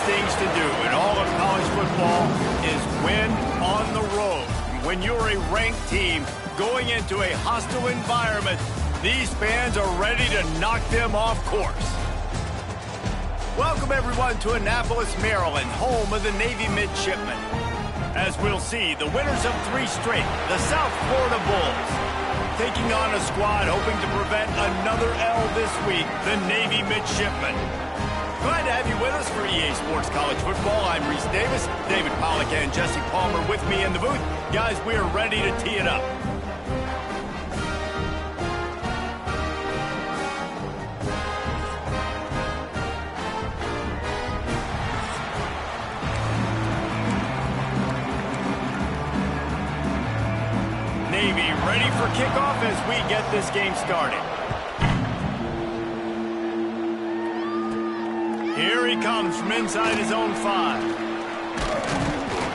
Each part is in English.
things to do in all of college football is win on the road. When you're a ranked team going into a hostile environment, these fans are ready to knock them off course. Welcome, everyone, to Annapolis, Maryland, home of the Navy Midshipmen. As we'll see, the winners of 3 straight, the South Florida Bulls, taking on a squad hoping to prevent another L this week, the Navy Midshipmen. Glad to have you with us for EA Sports College Football. I'm Reese Davis, David Pollack and Jesse Palmer with me in the booth. Guys, we are ready to tee it up. Navy ready for kickoff as we get this game started. Here he comes from inside his own 5.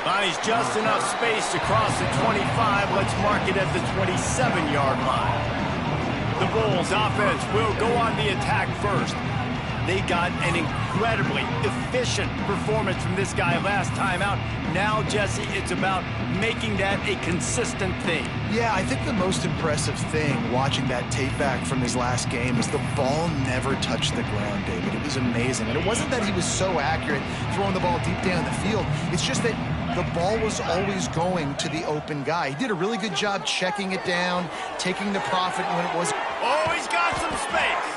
Finds just enough space to cross the 25. Let's mark it at the 27-yard line. The Bulls offense will go on the attack first. They got an incredibly efficient performance from this guy last time out. Now, Jesse, it's about making that a consistent thing. Yeah, I think the most impressive thing watching that tape back from his last game is the ball never touched the ground, David. It was amazing. And it wasn't that he was so accurate throwing the ball deep down the field. It's just that the ball was always going to the open guy. He did a really good job checking it down, taking the profit when it was... Oh, he's got some space.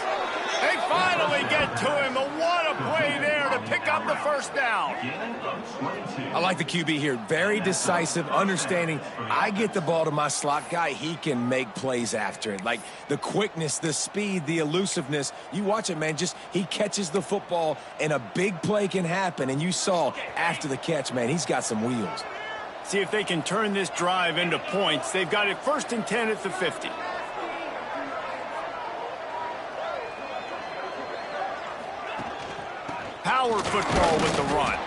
They finally get to him. What a play there to pick up the first down. I like the QB here. Very decisive, understanding. I get the ball to my slot guy. He can make plays after it. Like the quickness, the speed, the elusiveness. You watch it, man. Just he catches the football, and a big play can happen. And you saw after the catch, man, he's got some wheels. See if they can turn this drive into points. They've got it 1st and 10 at the 50. Power football with the run.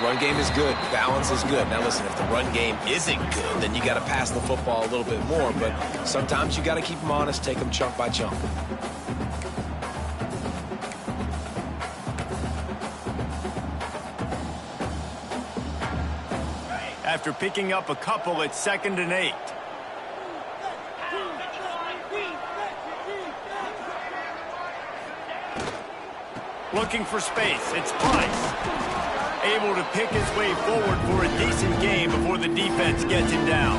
Run game is good. Balance is good. Now, listen, if the run game isn't good, then you got to pass the football a little bit more. But sometimes you got to keep them honest, take them chunk by chunk. After picking up a couple, it's 2nd and 8. Looking for space. It's Price. Able to pick his way forward for a decent game before the defense gets him down.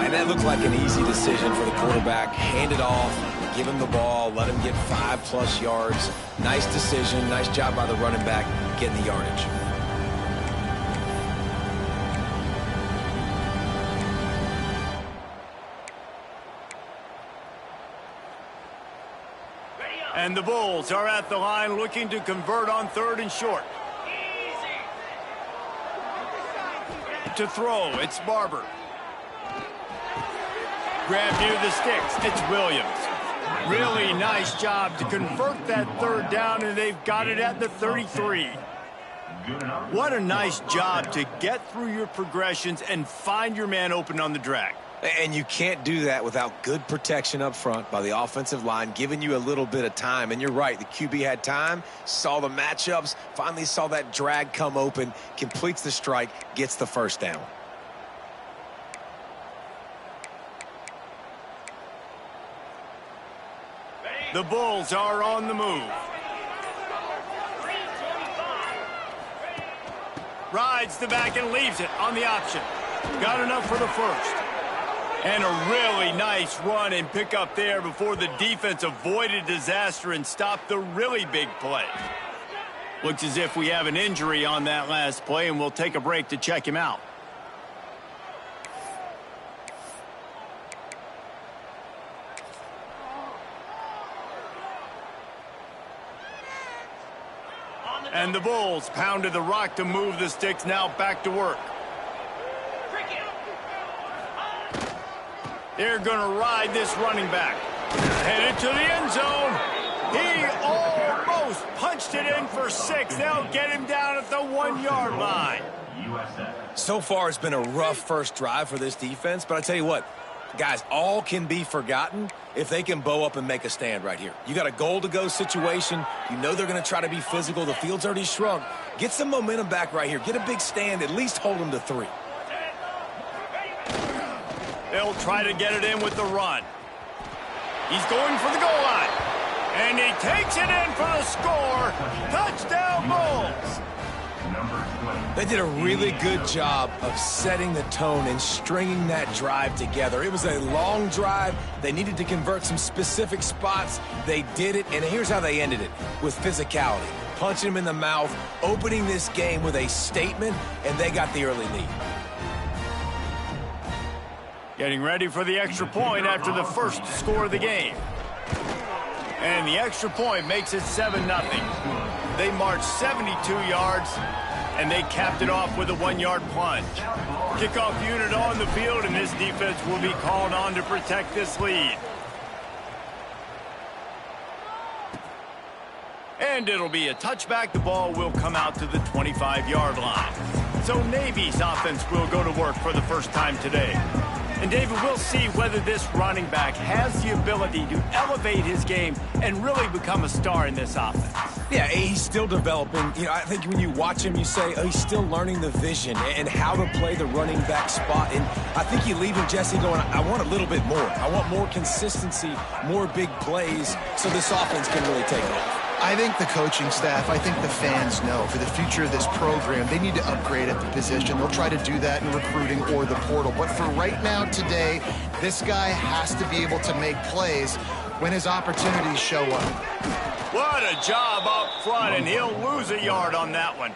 And that looked like an easy decision for the quarterback. Hand it off, give him the ball, let him get 5+ yards. Nice decision. Nice job by the running back getting the yardage. And the Bulls are at the line looking to convert on 3rd and short. To throw, it's Barber. Grab near the sticks, it's Williams. Really nice job to convert that 3rd down, and they've got it at the 33. What a nice job to get through your progressions and find your man open on the drag. And you can't do that without good protection up front by the offensive line, giving you a little bit of time. And you're right, the QB had time, saw the matchups, finally saw that drag come open, completes the strike, gets the 1st down. The Bulls are on the move. Rides the back and leaves it on the option. Got enough for the 1st. And a really nice run and pick up there before the defense avoided disaster and stopped the really big play. Looks as if we have an injury on that last play, and we'll take a break to check him out. And the Bulls pounded the rock to move the sticks, now back to work. They're going to ride this running back. Headed to the end zone. He almost punched it in for 6. They'll get him down at the 1-yard line. So far, it's been a rough first drive for this defense, but I tell you what, guys, all can be forgotten if they can bow up and make a stand right here. You got a goal-to-go situation. You know they're going to try to be physical. The field's already shrunk. Get some momentum back right here. Get a big stand. At least hold them to 3. They'll try to get it in with the run. He's going for the goal line. And he takes it in for the score. Touchdown, Bulls. They did a really good job of setting the tone and stringing that drive together. It was a long drive. They needed to convert some specific spots. They did it, and here's how they ended it, with physicality. Punching him in the mouth, opening this game with a statement, and they got the early lead. Getting ready for the extra point after the first score of the game. And the extra point makes it 7-0. They marched 72 yards, and they capped it off with a 1-yard plunge. Kickoff unit on the field, and this defense will be called on to protect this lead. And it'll be a touchback. The ball will come out to the 25-yard line. So Navy's offense will go to work for the first time today. And David, we'll see whether this running back has the ability to elevate his game and really become a star in this offense. Yeah, he's still developing. You know, I think when you watch him, you say, oh, he's still learning the vision and how to play the running back spot. And I think you leave him, Jesse, going, I want a little bit more. I want more consistency, more big plays, so this offense can really take off. I think the coaching staff, I think the fans know for the future of this program, they need to upgrade at the position. They'll try to do that in recruiting or the portal. But for right now, today, this guy has to be able to make plays when his opportunities show up. What a job up front, and he'll lose a yard on that one.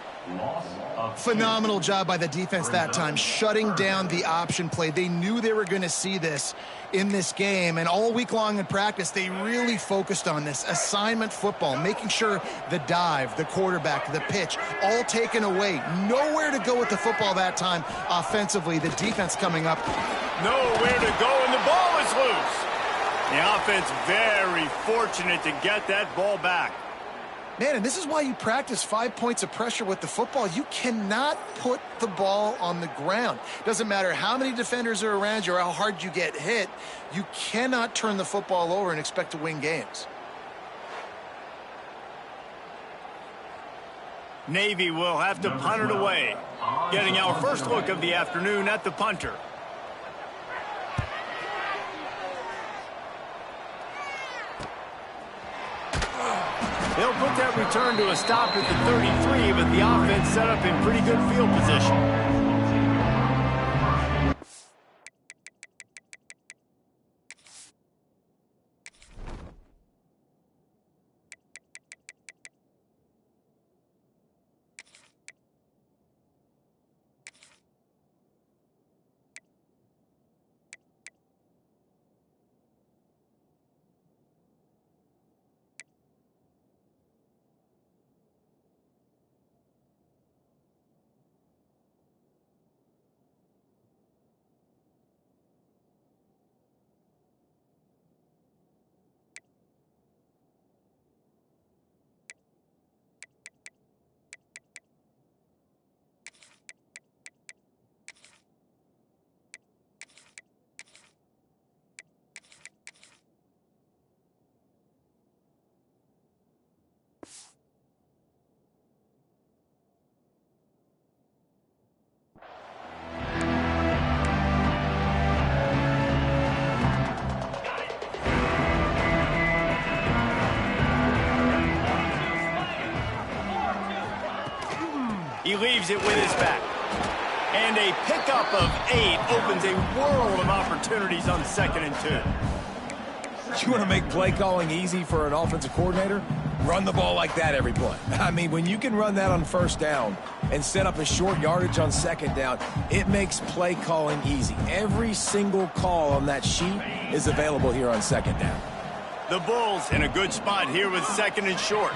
Phenomenal job by the defense that time, shutting down the option play. They knew they were going to see this in this game, and all week long in practice, they really focused on this assignment football, making sure the dive, the quarterback, the pitch, all taken away. Nowhere to go with the football that time offensively. The defense coming up. Nowhere to go, and the ball is loose. The offense very fortunate to get that ball back. Man, and this is why you practice 5 points of pressure with the football. You cannot put the ball on the ground. Doesn't matter how many defenders are around you or how hard you get hit. You cannot turn the football over and expect to win games. Navy will have to punt it away. Getting our first look of the afternoon at the punter. They'll put that return to a stop at the 33, but the offense set up in pretty good field position. He leaves it with his back. And a pickup of 8 opens a world of opportunities on 2nd and 2. You want to make play calling easy for an offensive coordinator? Run the ball like that every play. I mean, when you can run that on 1st down and set up a short yardage on 2nd down, it makes play calling easy. Every single call on that sheet is available here on 2nd down. The Bulls in a good spot here with 2nd and short.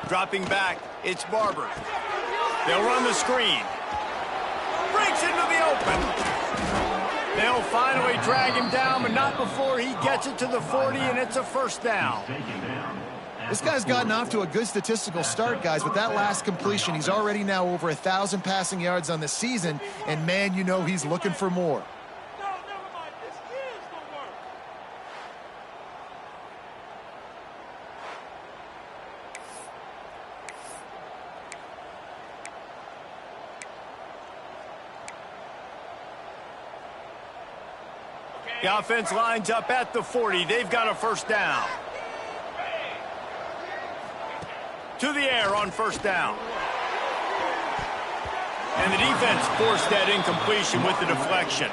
Dropping back, it's Barber. They'll run the screen. Breaks into the open. They'll finally drag him down, but not before he gets it to the 40, and it's a 1st down. This guy's gotten off to a good statistical start, guys. With that last completion, he's already now over 1,000 passing yards on the season, and man, you know he's looking for more. The offense lines up at the 40. They've got a first down. To the air on first down. And the defense forced that incompletion with the deflection.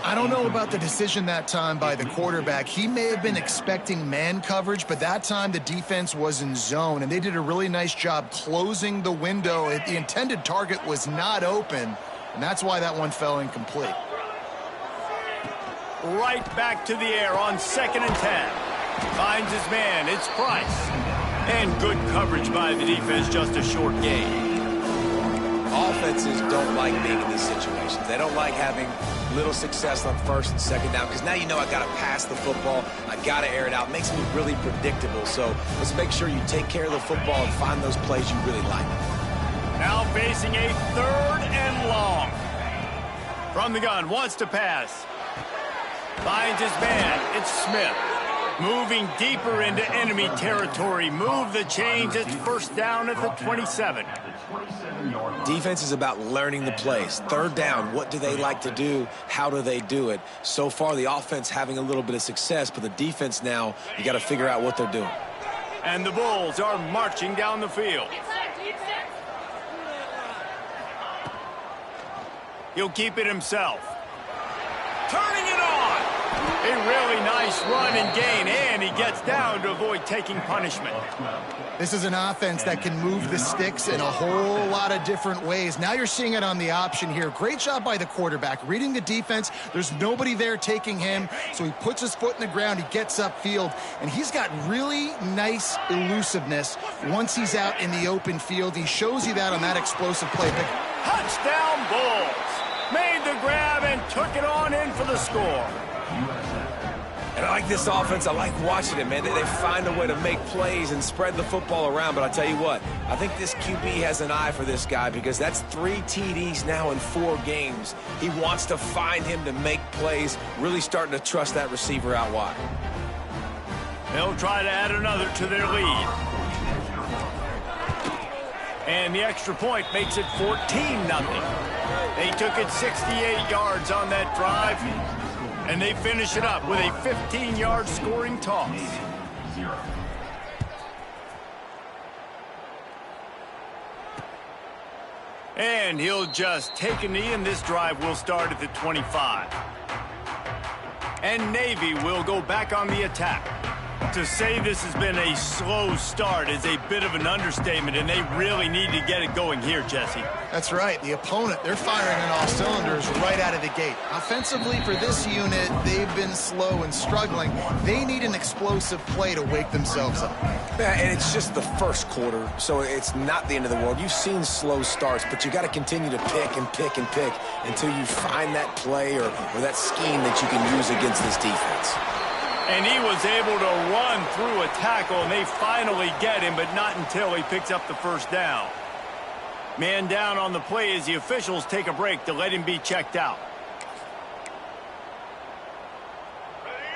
I don't know about the decision that time by the quarterback. He may have been expecting man coverage, but that time the defense was in zone, and they did a really nice job closing the window. The intended target was not open, and that's why that one fell incomplete. Right back to the air on 2nd and 10. Finds his man. It's Price. And good coverage by the defense, just a short gain. Offenses don't like being in these situations. They don't like having little success on 1st and 2nd down, because now you know I got to pass the football. I got to air it out. It makes me really predictable. So let's make sure you take care of the football and find those plays you really like. Now facing a 3rd and long. From the gun, wants to pass. Finds his man. It's Smith. Moving deeper into enemy territory. Move the chains. It's first down at the 27. Defense is about learning the plays. 3rd down, what do they like to do? How do they do it? So far, the offense having a little bit of success, but the defense now, you got to figure out what they're doing. And the Bulls are marching down the field. He'll keep it himself. Turning it on. A really nice run and gain, and he gets down to avoid taking punishment. This is an offense that can move the sticks in a whole lot of different ways. Now you're seeing it on the option here. Great job by the quarterback. Reading the defense, there's nobody there taking him, so he puts his foot in the ground, he gets upfield, and he's got really nice elusiveness once he's out in the open field. He shows you that on that explosive play. Touchdown Bulls! Made the grab and took it on in for the score. And I like this offense. I like watching it, man. They find a way to make plays and spread the football around. But I'll tell you what, I think this QB has an eye for this guy, because that's 3 TDs now in 4 games. He wants to find him to make plays, really starting to trust that receiver out wide. They'll try to add another to their lead. And the extra point makes it 14-0. They took it 68 yards on that drive. And they finish it up with a 15-yard scoring toss. And he'll just take a knee, and this drive will start at the 25. And Navy will go back on the attack. To say this has been a slow start is a bit of an understatement, and they really need to get it going here, Jesse. That's right. The opponent, they're firing on all cylinders right out of the gate. Offensively for this unit, they've been slow and struggling. They need an explosive play to wake themselves up. Yeah, and it's just the first quarter, so it's not the end of the world. You've seen slow starts, but you got to continue to pick and pick and pick until you find that play or that scheme that you can use against this defense. And he was able to run through a tackle, and they finally get him, but not until he picks up the first down. Man down on the play as the officials take a break to let him be checked out.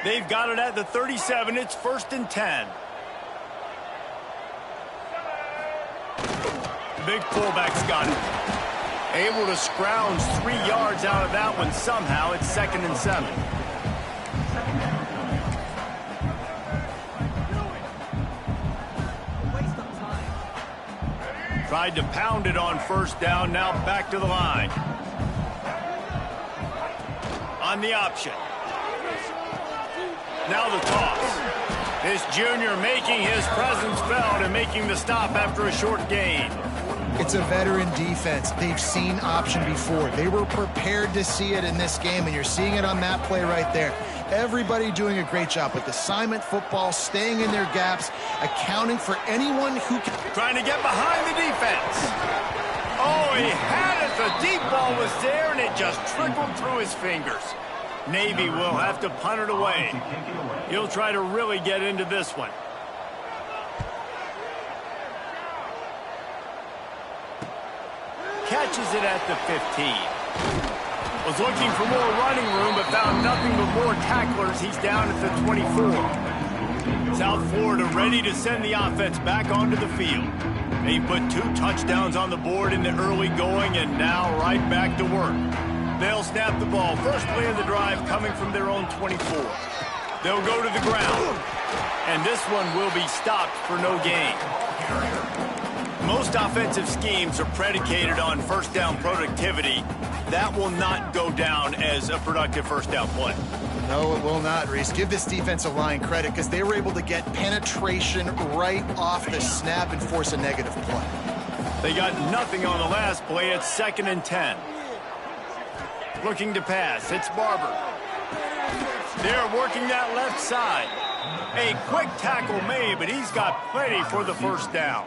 They've got it at the 37. It's 1st and 10. The big fullback's got it. Able to scrounge 3 yards out of that one somehow. It's 2nd and 7. Tried to pound it on first down, now back to the line. On the option. Now the toss. This junior making his presence felt and making the stop after a short gain. It's a veteran defense. They've seen option before. They were prepared to see it in this game, and you're seeing it on that play right there. Everybody doing a great job with assignment football, staying in their gaps, accounting for anyone who can. Trying to get behind the defense. Oh, he had it. The deep ball was there, and it just trickled through his fingers. Navy will have to punt it away. He'll try to really get into this one. Catches it at the 15. Was looking for more running room, but found nothing but more tacklers. He's down at the 24. South Florida ready to send the offense back onto the field. They put 2 touchdowns on the board in the early going, and now right back to work. They'll snap the ball. First play of the drive coming from their own 24. They'll go to the ground. And this one will be stopped for no gain. Most offensive schemes are predicated on first down productivity. That will not go down as a productive first down play. No, it will not, Reese. Give this defensive line credit because they were able to get penetration right off the snap and force a negative play. They got nothing on the last play. It's 2nd and 10. Looking to pass. It's Barber. They're working that left side. A quick tackle made, but he's got plenty for the first down.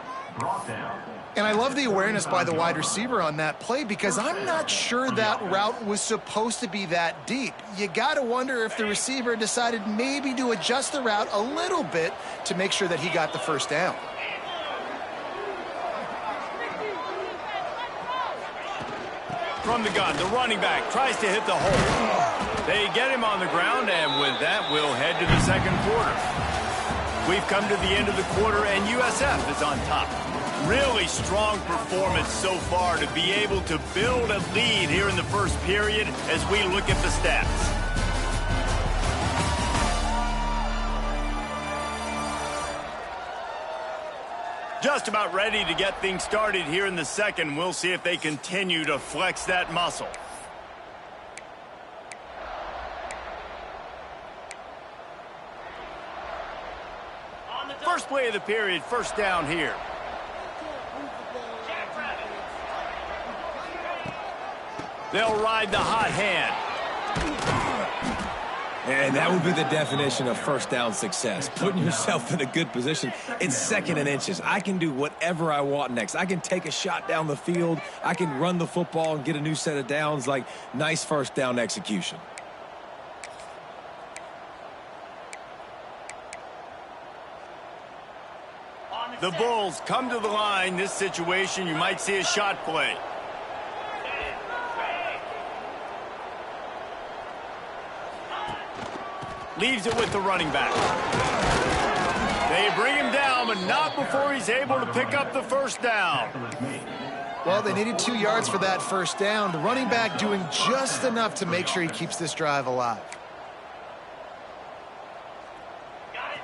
And I love the awareness by the wide receiver on that play because I'm not sure that route was supposed to be that deep. You got to wonder if the receiver decided maybe to adjust the route a little bit to make sure that he got the first down. From the gun, the running back tries to hit the hole. They get him on the ground, and with that, we'll head to the second quarter. We've come to the end of the quarter, and USF is on top. Really strong performance so far to be able to build a lead here in the first period as we look at the stats. Just about ready to get things started here in the second. We'll see if they continue to flex that muscle. First play of the period, first down here. They'll ride the hot hand. And that would be the definition of first down success, putting yourself in a good position. It's 2nd and inches. I can do whatever I want next. I can take a shot down the field. I can run the football and get a new set of downs. Like, nice first down execution. The Bulls come to the line. This situation, you might see a shot play. Leaves it with the running back. They bring him down, but not before he's able to pick up the first down. Well, they needed 2 yards for that first down. The running back doing just enough to make sure he keeps this drive alive.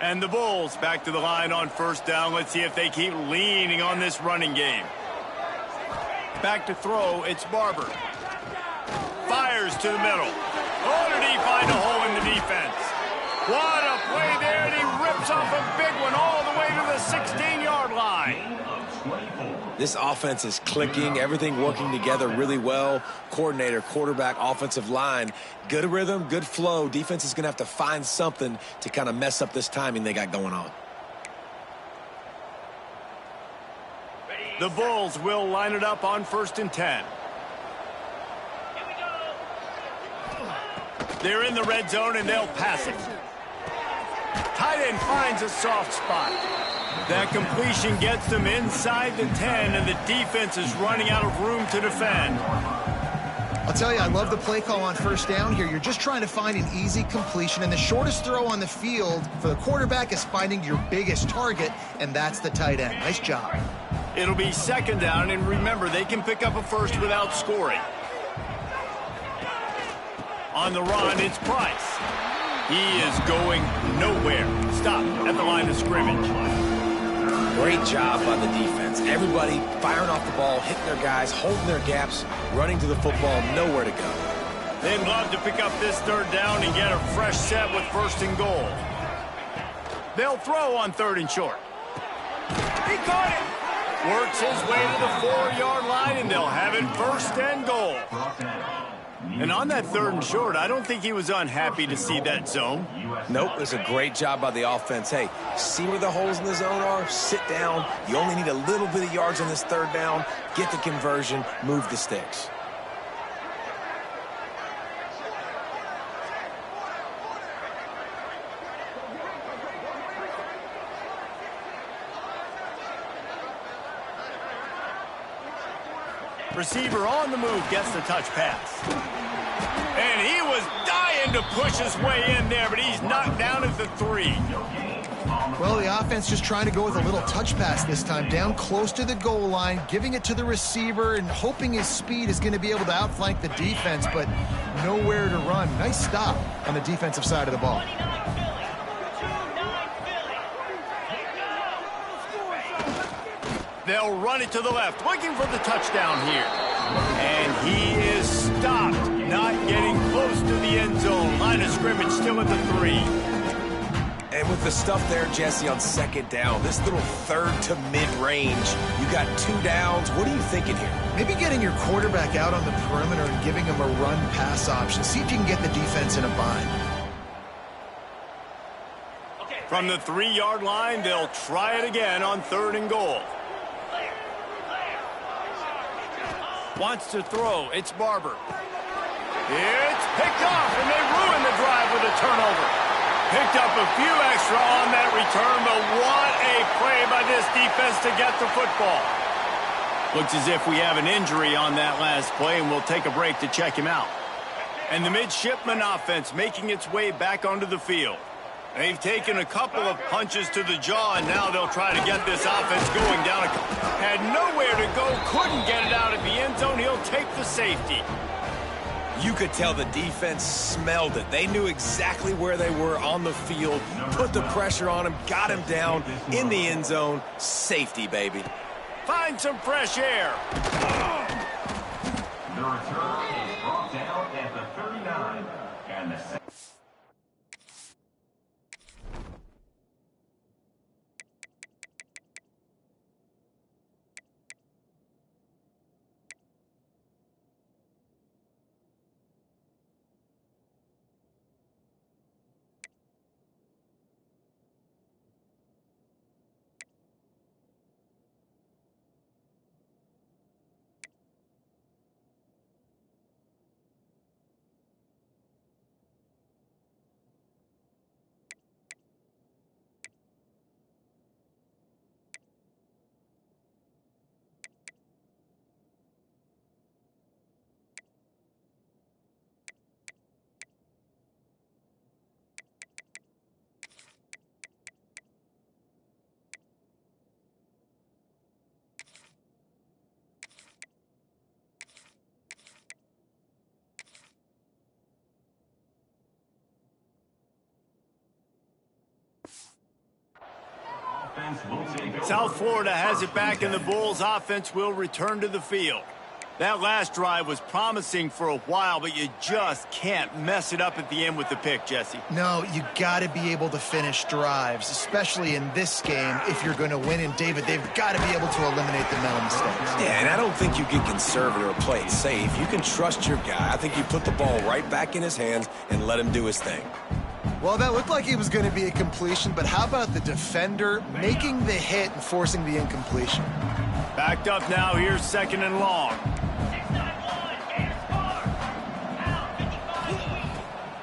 And the Bulls back to the line on first down. Let's see if they keep leaning on this running game. Back to throw, it's Barber. Fires to the middle. Oh, did he find a hole in the defense? What a play there, and he rips off a big one all the way to the 16-yard line. This offense is clicking, everything working together really well. Coordinator, quarterback, offensive line, good rhythm, good flow. Defense is going to have to find something to kind of mess up this timing they got going on. The Bulls will line it up on 1st and 10. They're in the red zone, and they'll pass it. Tight end finds a soft spot. That completion gets them inside the 10, and the defense is running out of room to defend. I'll tell you, I love the play call on first down here. You're just trying to find an easy completion, and the shortest throw on the field for the quarterback is finding your biggest target, and that's the tight end. Nice job. It'll be 2nd down, and remember, they can pick up a first without scoring. On the run, it's Price. He is going nowhere. Stop at the line of scrimmage. Great job by the defense. Everybody firing off the ball, hitting their guys, holding their gaps, running to the football, nowhere to go. They'd love to pick up this 3rd down and get a fresh set with 1st and goal. They'll throw on 3rd and short. He caught it. Works his way to the 4-yard line, and they'll have it 1st and goal. And on that 3rd and short, I don't think he was unhappy to see that zone. Nope, it's a great job by the offense. Hey, see where the holes in the zone are? Sit down. You only need a little bit of yards on this 3rd down. Get the conversion. Move the sticks. Receiver on the move gets the touch pass. And he was dying to push his way in there, but he's knocked down at the 3. Well, the offense just trying to go with a little touch pass this time, down close to the goal line, giving it to the receiver and hoping his speed is going to be able to outflank the defense, but nowhere to run. Nice stop on the defensive side of the ball. They'll run it to the left, looking for the touchdown here. And he is stopped, not getting close to the end zone. Line of scrimmage still at the 3. And with the stuff there, Jesse, on second down, this little third to mid-range, you got 2 downs. What are you thinking here? Maybe getting your quarterback out on the perimeter and giving him a run-pass option. See if you can get the defense in a bind. From the 3-yard line, they'll try it again on 3rd and goal. Wants to throw. It's Barber. It's picked off, and they ruin the drive with a turnover. Picked up a few extra on that return, but what a play by this defense to get the football. Looks as if we have an injury on that last play, and we'll take a break to check him out. And the midshipman offense making its way back onto the field. They've taken a couple of punches to the jaw, and now they'll try to get this offense going down. Had nowhere to go, couldn't get it out of the end zone. He'll take the safety. You could tell the defense smelled it. They knew exactly where they were on the field, put the pressure on him, got him down in the end zone. Safety, baby. Find some fresh air. The return is brought down at the 39. And the South Florida has it back, and the Bulls offense will return to the field. That last drive was promising for a while, but you just can't mess it up at the end with the pick, Jesse. No, you got to be able to finish drives, especially in this game. If you're going to win, and David, they've got to be able to eliminate the mental mistakes. Yeah, and I don't think you get conservative or play it safe. You can trust your guy. I think you put the ball right back in his hands and let him do his thing. Well, that looked like it was going to be a completion, but how about the defender making the hit and forcing the incompletion? Backed up now. Here's 2nd and long.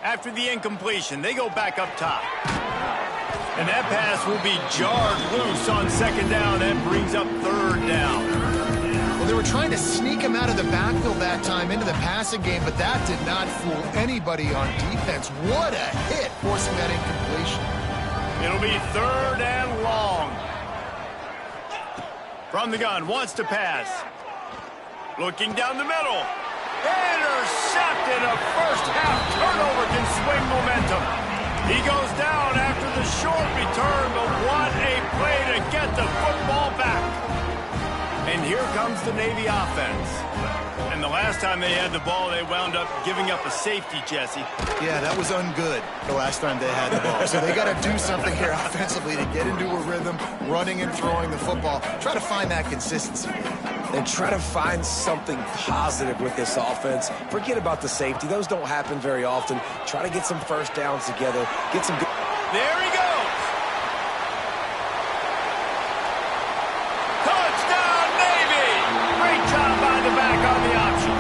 After the incompletion, they go back up top. And that pass will be jarred loose on 2nd down. That brings up 3rd down. Well, they were trying to sneak him out of the backfield that time into the passing game, but that did not fool anybody on defense. What a hit, forcing that incompletion. It'll be 3rd and long. From the gun, wants to pass. Looking down the middle. Intercepted. A first-half turnover can swing momentum. He goes down after the short return, but what a play to get the football back. And here comes the Navy offense. And the last time they had the ball, they wound up giving up a safety, Jesse. Yeah, that was ungood the last time they had the ball. So they got to do something here offensively to get into a rhythm, running and throwing the football. Try to find that consistency. And try to find something positive with this offense. Forget about the safety. Those don't happen very often. Try to get some first downs together. Get some good... There he goes. Touchdown, Navy. Great job by the back on the option.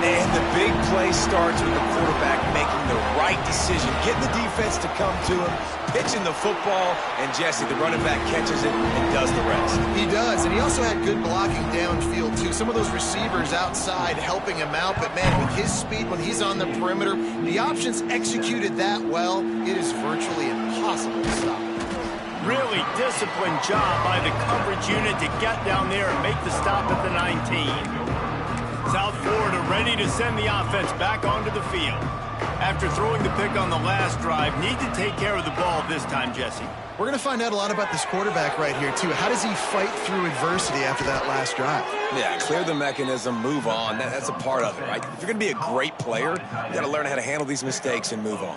And the big play starts with the quarterback making the right decision, getting the defense to come to him, pitching the football, and Jesse, the running back, catches it and does the rest. He does, and he also had good blocking downfield, too. Some of those receivers outside helping him out, but, man, with his speed, when he's on the perimeter, the options executed that well, it is virtually impossible to stop. Really disciplined job by the coverage unit to get down there and make the stop at the 19. South Florida ready to send the offense back onto the field. After throwing the pick on the last drive, need to take care of the ball this time, Jesse. We're going to find out a lot about this quarterback right here, too. How does he fight through adversity after that last drive? Yeah, clear the mechanism, move on. That's a part of it, right? If you're going to be a great player, you got to learn how to handle these mistakes and move on.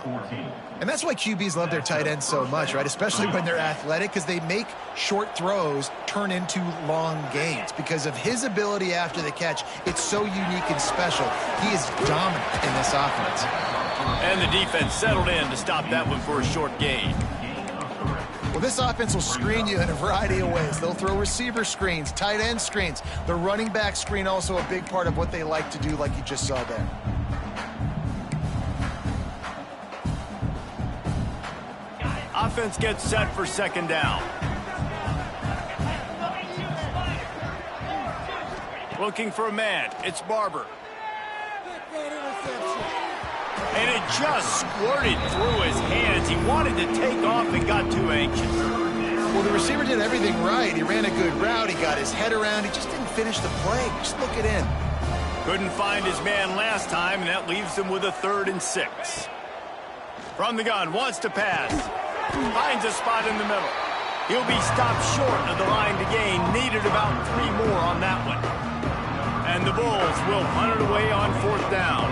And that's why QBs love their tight ends so much, right? Especially when they're athletic, because they make short throws turn into long gains. Because of his ability after the catch, it's so unique and special. He is dominant in this offense. And the defense settled in to stop that one for a short gain. Well, this offense will screen you in a variety of ways. They'll throw receiver screens, tight end screens. The running back screen also a big part of what they like to do, like you just saw there. Offense gets set for second down. Looking for a man. It's Barber. And it just squirted through his hands. He wanted to take off and got too anxious. Well, the receiver did everything right. He ran a good route. He got his head around. He just didn't finish the play. Just look it in. Couldn't find his man last time, and that leaves him with a 3rd and 6. From the gun, wants to pass. Finds a spot in the middle. He'll be stopped short of the line to gain. Needed about 3 more on that one. And the Bulls will punt it away on 4th down.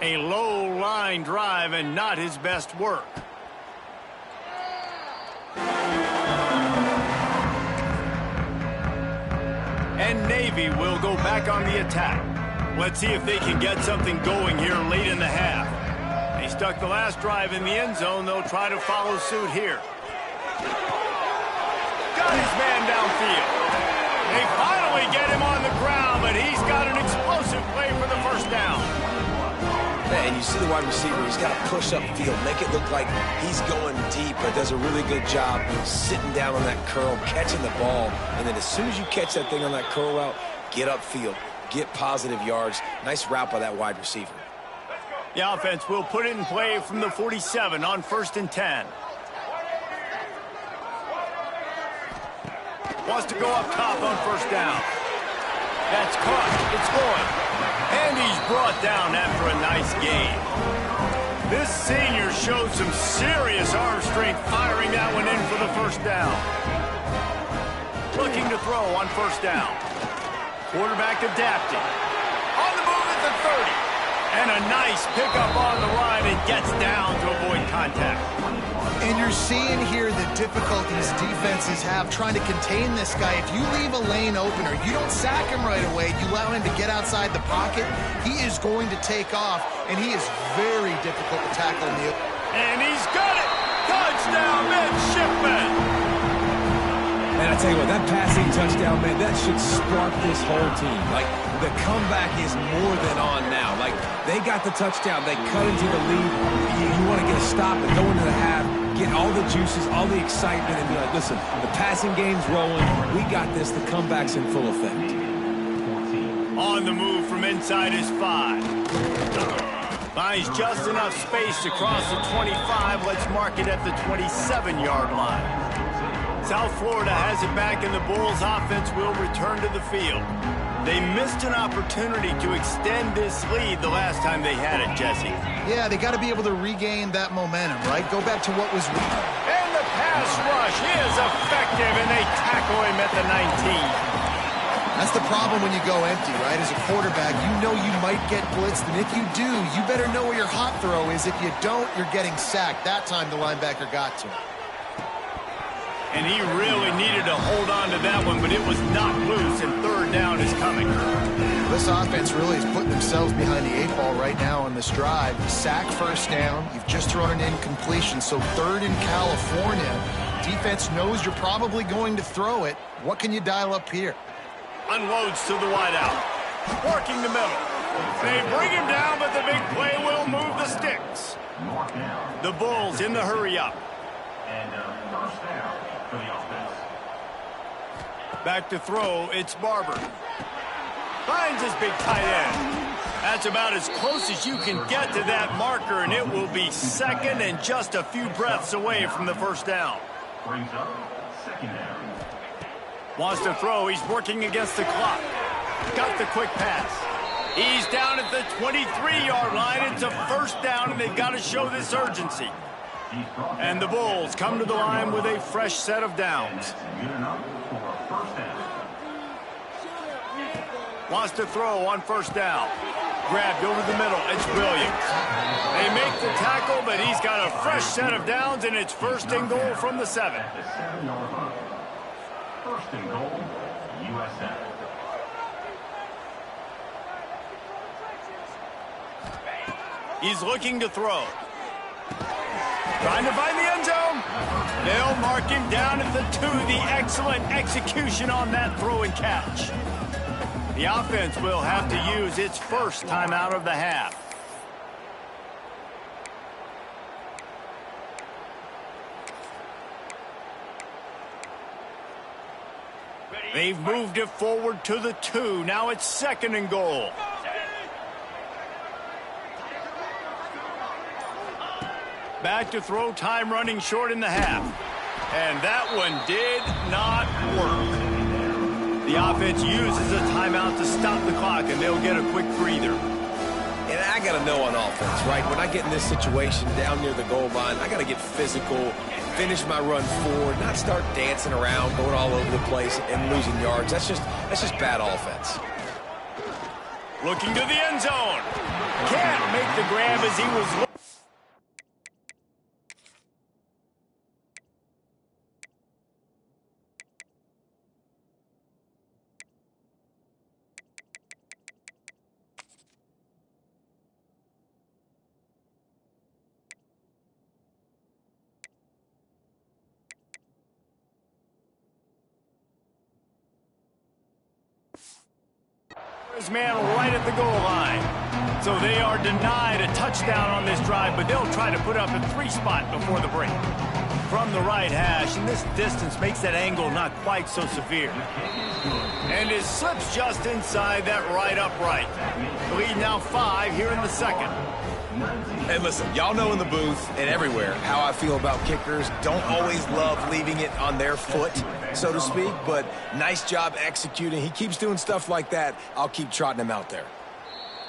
A low line drive and not his best work. And Navy will go back on the attack. Let's see if they can get something going here late in the half. They stuck the last drive in the end zone. They'll try to follow suit here. Got his man downfield. They finally get him on the ground, but he's got an explosive play for the 1st down. And you see the wide receiver, he's got to push up field, make it look like he's going deep, but does a really good job sitting down on that curl, catching the ball, and then as soon as you catch that thing on that curl route, get upfield, get positive yards. Nice route by that wide receiver. The offense will put it in play from the 47 on 1st and 10. Wants to go up top on 1st down. That's caught. It's going. And he's brought down after a nice gain. This senior showed some serious arm strength firing that one in for the 1st down. Looking to throw on 1st down. Quarterback adapting. On the move at the 30. And a nice pickup on the line and gets down to avoid contact. And you're seeing here the difficulties defenses have trying to contain this guy. If you leave a lane open or you don't sack him right away, you allow him to get outside the pocket, he is going to take off, and he is very difficult to tackle in the... And he's got it! Touchdown, midshipman! And I tell you what, that passing touchdown, man, that should spark this whole team. Like, the comeback is more than on now. Like, they got the touchdown. They cut into the lead. You want to get a stop and go into the half, get all the juices, all the excitement, and be like, listen, the passing game's rolling. We got this. The comeback's in full effect. On the move from inside his 5. Finds just enough space to cross the 25. Let's mark it at the 27-yard line. South Florida has it back, and the Bulls offense will return to the field. They missed an opportunity to extend this lead the last time they had it, Jesse. Yeah, they got to be able to regain that momentum, right? Go back to what was... And the pass rush is effective, and they tackle him at the 19. That's the problem when you go empty, right? As a quarterback, you know you might get blitzed, and if you do, you better know where your hot throw is. If you don't, you're getting sacked. That time the linebacker got to him. And he really needed to hold on to that one, but it was knocked loose, and 3rd down is coming. This offense really is putting themselves behind the 8 ball right now on this drive. Sack 1st down. You've just thrown an incompletion, so 3rd in California. Defense knows you're probably going to throw it. What can you dial up here? unloads to the wideout. Working the middle. They bring him down, but the big play will move the sticks. The Bulls in the hurry up. And first down for the offense. Back to throw, it's Barber. Finds his big tight end. That's about as close as you can get to that marker, and it will be second and just a few breaths away from the first down. Brings up second down. Wants to throw, he's working against the clock. Got the quick pass. He's down at the 23-yard line. It's a first down, and they've got to show this urgency. And the Bulls come to the line with a fresh set of downs. Good enough for a first down. Wants to throw on first down. Grabbed over the middle. It's Williams. They make the tackle, but he's got a fresh set of downs, and it's first and goal from the 7. At the 7-yard line. First and goal, USA. He's looking to throw. Trying to find the end zone. They'll mark him down at the 2. The excellent execution on that throw and catch. The offense will have to use its first timeout of the half. They've moved it forward to the 2. Now it's second and goal. Back to throw, time running short in the half. And that one did not work. The offense uses a timeout to stop the clock, and they'll get a quick breather. And I got to know on offense, right? When I get in this situation down near the goal line, I got to get physical, finish my run forward, not start dancing around, going all over the place and losing yards. That's just bad offense. Looking to the end zone. Can't make the grab as he was looking. His man right at the goal line. So they are denied a touchdown on this drive, but they'll try to put up a 3 spot before the break. From the right hash, and this distance makes that angle not quite so severe. And it slips just inside that right upright. Lead now 5 here in the second. Hey, listen, y'all know in the booth and everywhere how I feel about kickers. Don't always love leaving it on their foot, so to speak, but nice job executing. He keeps doing stuff like that. I'll keep trotting him out there.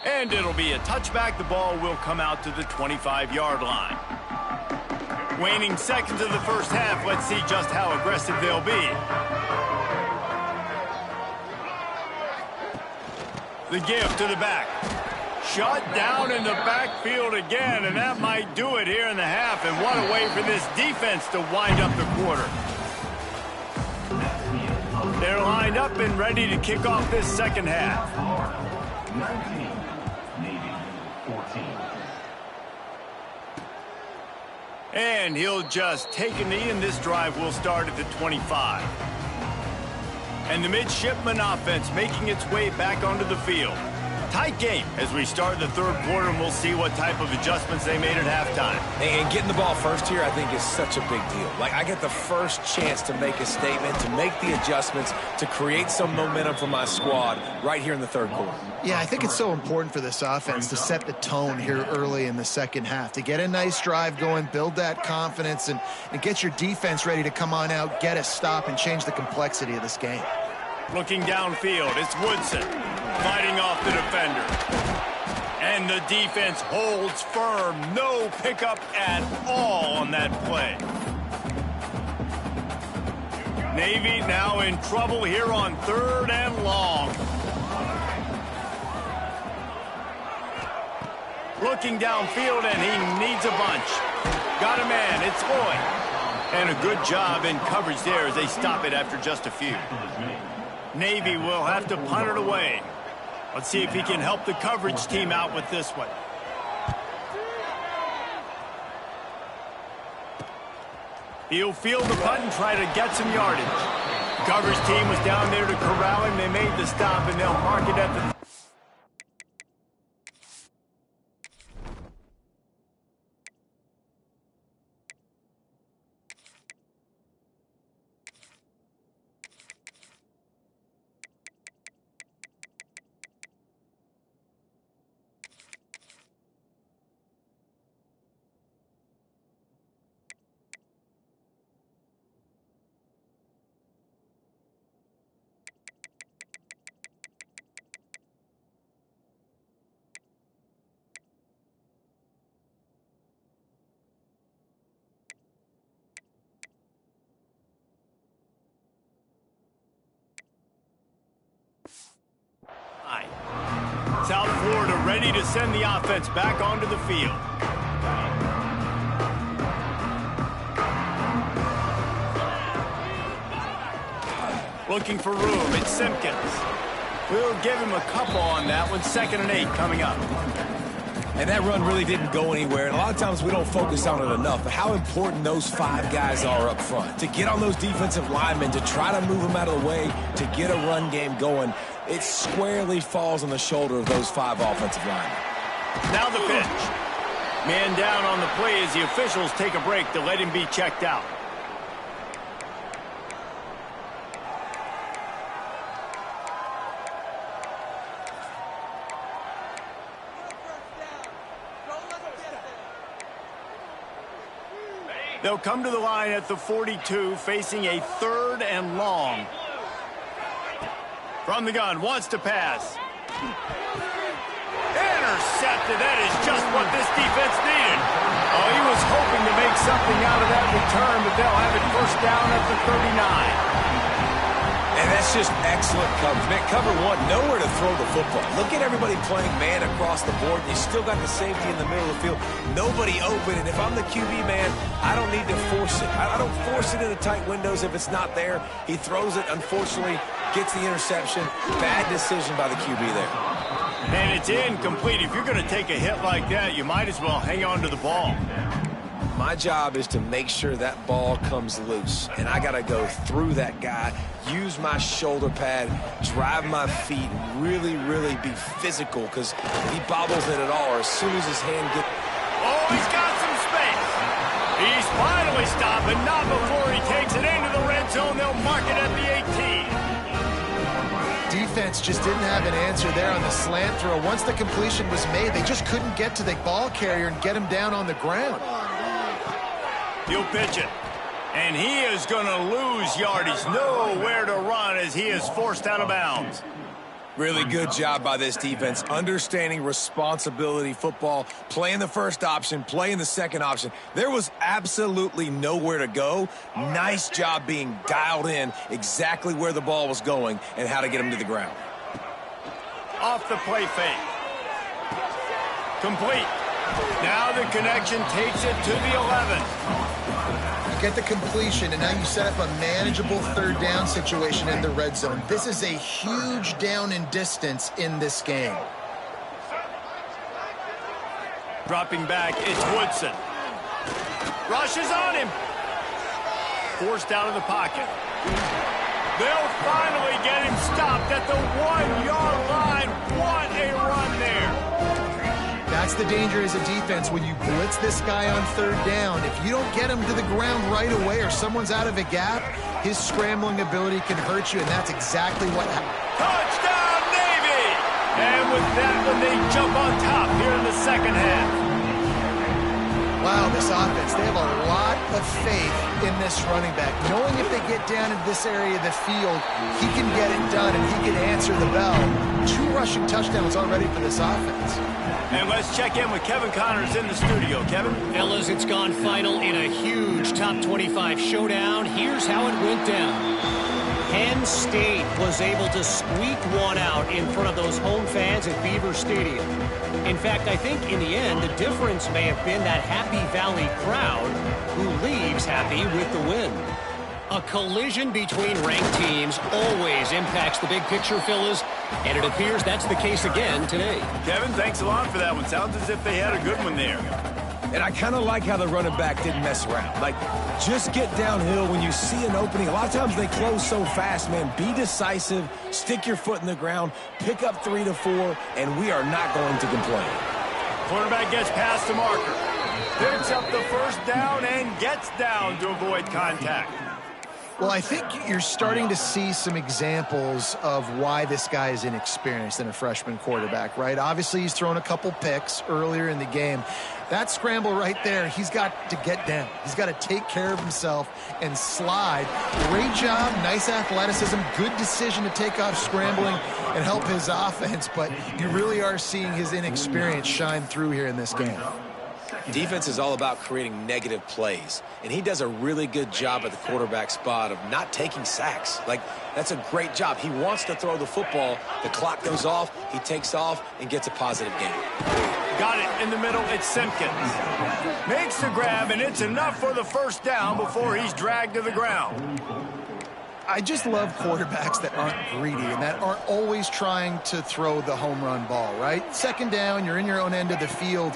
And it'll be a touchback. The ball will come out to the 25-yard line. Waning seconds of the first half. Let's see just how aggressive they'll be. The give to the back. Shut down in the backfield again, and that might do it here in the half. And what a way for this defense to wind up the quarter. They're lined up and ready to kick off this second half. 19, Navy 14. And he'll just take a knee, and this drive will start at the 25. And the midshipman offense making its way back onto the field. Tight game as we start the third quarter, and we'll see what type of adjustments they made at halftime. And getting the ball first here, I think, is such a big deal. Like, I get the first chance to make a statement, to make the adjustments, to create some momentum for my squad right here in the third quarter. Yeah, I think it's so important for this offense to set the tone here early in the second half, to get a nice drive going, build that confidence, and get your defense ready to come on out, get a stop, and change the complexity of this game. Looking downfield, it's Woodson fighting off the defender. And the defense holds firm. No pickup at all on that play. Navy now in trouble here on 3rd and long. Looking downfield, and he needs a bunch. Got a man, it's Floyd. And a good job in coverage there as they stop it after just a few. Navy will have to punt it away. Let's see if he can help the coverage team out with this one. He'll field the punt and try to get some yardage. Coverage team was down there to corral him. They made the stop, and they'll mark it at the... South Florida ready to send the offense back onto the field. Looking for room, it's Simpkins. We'll give him a couple on that one. 2nd and 8 coming up. And that run really didn't go anywhere. And a lot of times we don't focus on it enough. But how important those 5 guys are up front. To get on those defensive linemen, to try to move them out of the way, to get a run game going. It squarely falls on the shoulder of those 5 offensive linemen. Now the pitch. Man down on the play as the officials take a break to let him be checked out. They'll come to the line at the 42, facing a 3rd and long. From the gun, wants to pass. Intercepted. That is just what this defense needed. Oh, he was hoping to make something out of that return, but they'll have it first down at the 39. And that's just excellent coverage. Man, cover 1, nowhere to throw the football. Look at everybody playing man across the board, and you still got the safety in the middle of the field. Nobody open, and if I'm the QB, man, I don't need to force it. I don't force it into tight windows if it's not there. He throws it, unfortunately, gets the interception. Bad decision by the QB there. And it's incomplete. If you're going to take a hit like that, you might as well hang on to the ball. My job is to make sure that ball comes loose. And I got to go through that guy, use my shoulder pad, drive my feet, really, really be physical. Because if he bobbles it at all, or as soon as his hand gets... Oh, he's got some space. He's finally stopped, but not before he takes it into the red zone. They'll mark it at the 18. Defense just didn't have an answer there on the slant throw. Once the completion was made, they just couldn't get to the ball carrier and get him down on the ground. He'll pitch it. And he is going to lose yardage. Nowhere to run as he is forced out of bounds. Really good job by this defense, understanding responsibility football, playing the first option, playing the second option. There was absolutely nowhere to go. Nice job being dialed in exactly where the ball was going and how to get him to the ground. Off the play fake. Complete. Now the connection takes it to the 11. Get the completion, and now you set up a manageable 3rd down situation in the red zone. This is a huge down in distance in this game. Dropping back, it's Woodson. Rushes on him. Forced out of the pocket. They'll finally get him stopped at the 1-yard line. What a run there. That's the danger as a defense when you blitz this guy on 3rd down. If you don't get him to the ground right away or someone's out of a gap, his scrambling ability can hurt you, and that's exactly what happened. Touchdown, Navy! And with that one, they jump on top here in the 2nd half. Wow, this offense, they have a lot of faith in this running back. Knowing if they get down into this area of the field, he can get it done and he can answer the bell. 2 rushing touchdowns already for this offense. And let's check in with Kevin Connors in the studio. Kevin? Fellas, it's gone final in a huge top 25 showdown. Here's how it went down. Penn State was able to squeak one out in front of those home fans at Beaver Stadium. In fact, I think in the end, the difference may have been that Happy Valley crowd who leaves happy with the win. A collision between ranked teams always impacts the big picture, fellas, and it appears that's the case again today. Kevin, thanks a lot for that one. Sounds as if they had a good one there. And I kind of like how the running back didn't mess around. Like, just get downhill when you see an opening. A lot of times they close so fast, man. Be decisive, stick your foot in the ground, pick up 3 to 4, and we are not going to complain. Quarterback gets past the marker, picks up the first down, and gets down to avoid contact. Well, I think you're starting to see some examples of why this guy is inexperienced in a freshman quarterback, right? Obviously, he's thrown a couple picks earlier in the game. That scramble right there, he's got to get down. He's got to take care of himself and slide. Great job, nice athleticism, good decision to take off scrambling and help his offense, but you really are seeing his inexperience shine through here in this game. Defense is all about creating negative plays, and he does a really good job at the quarterback spot of not taking sacks. Like, that's a great job. He wants to throw the football. The clock goes off, he takes off, and gets a positive gain. Got it in the middle, it's Simpkins. Makes the grab, and it's enough for the first down before he's dragged to the ground. I just love quarterbacks that aren't greedy and that aren't always trying to throw the home run ball, right? Second down, you're in your own end of the field.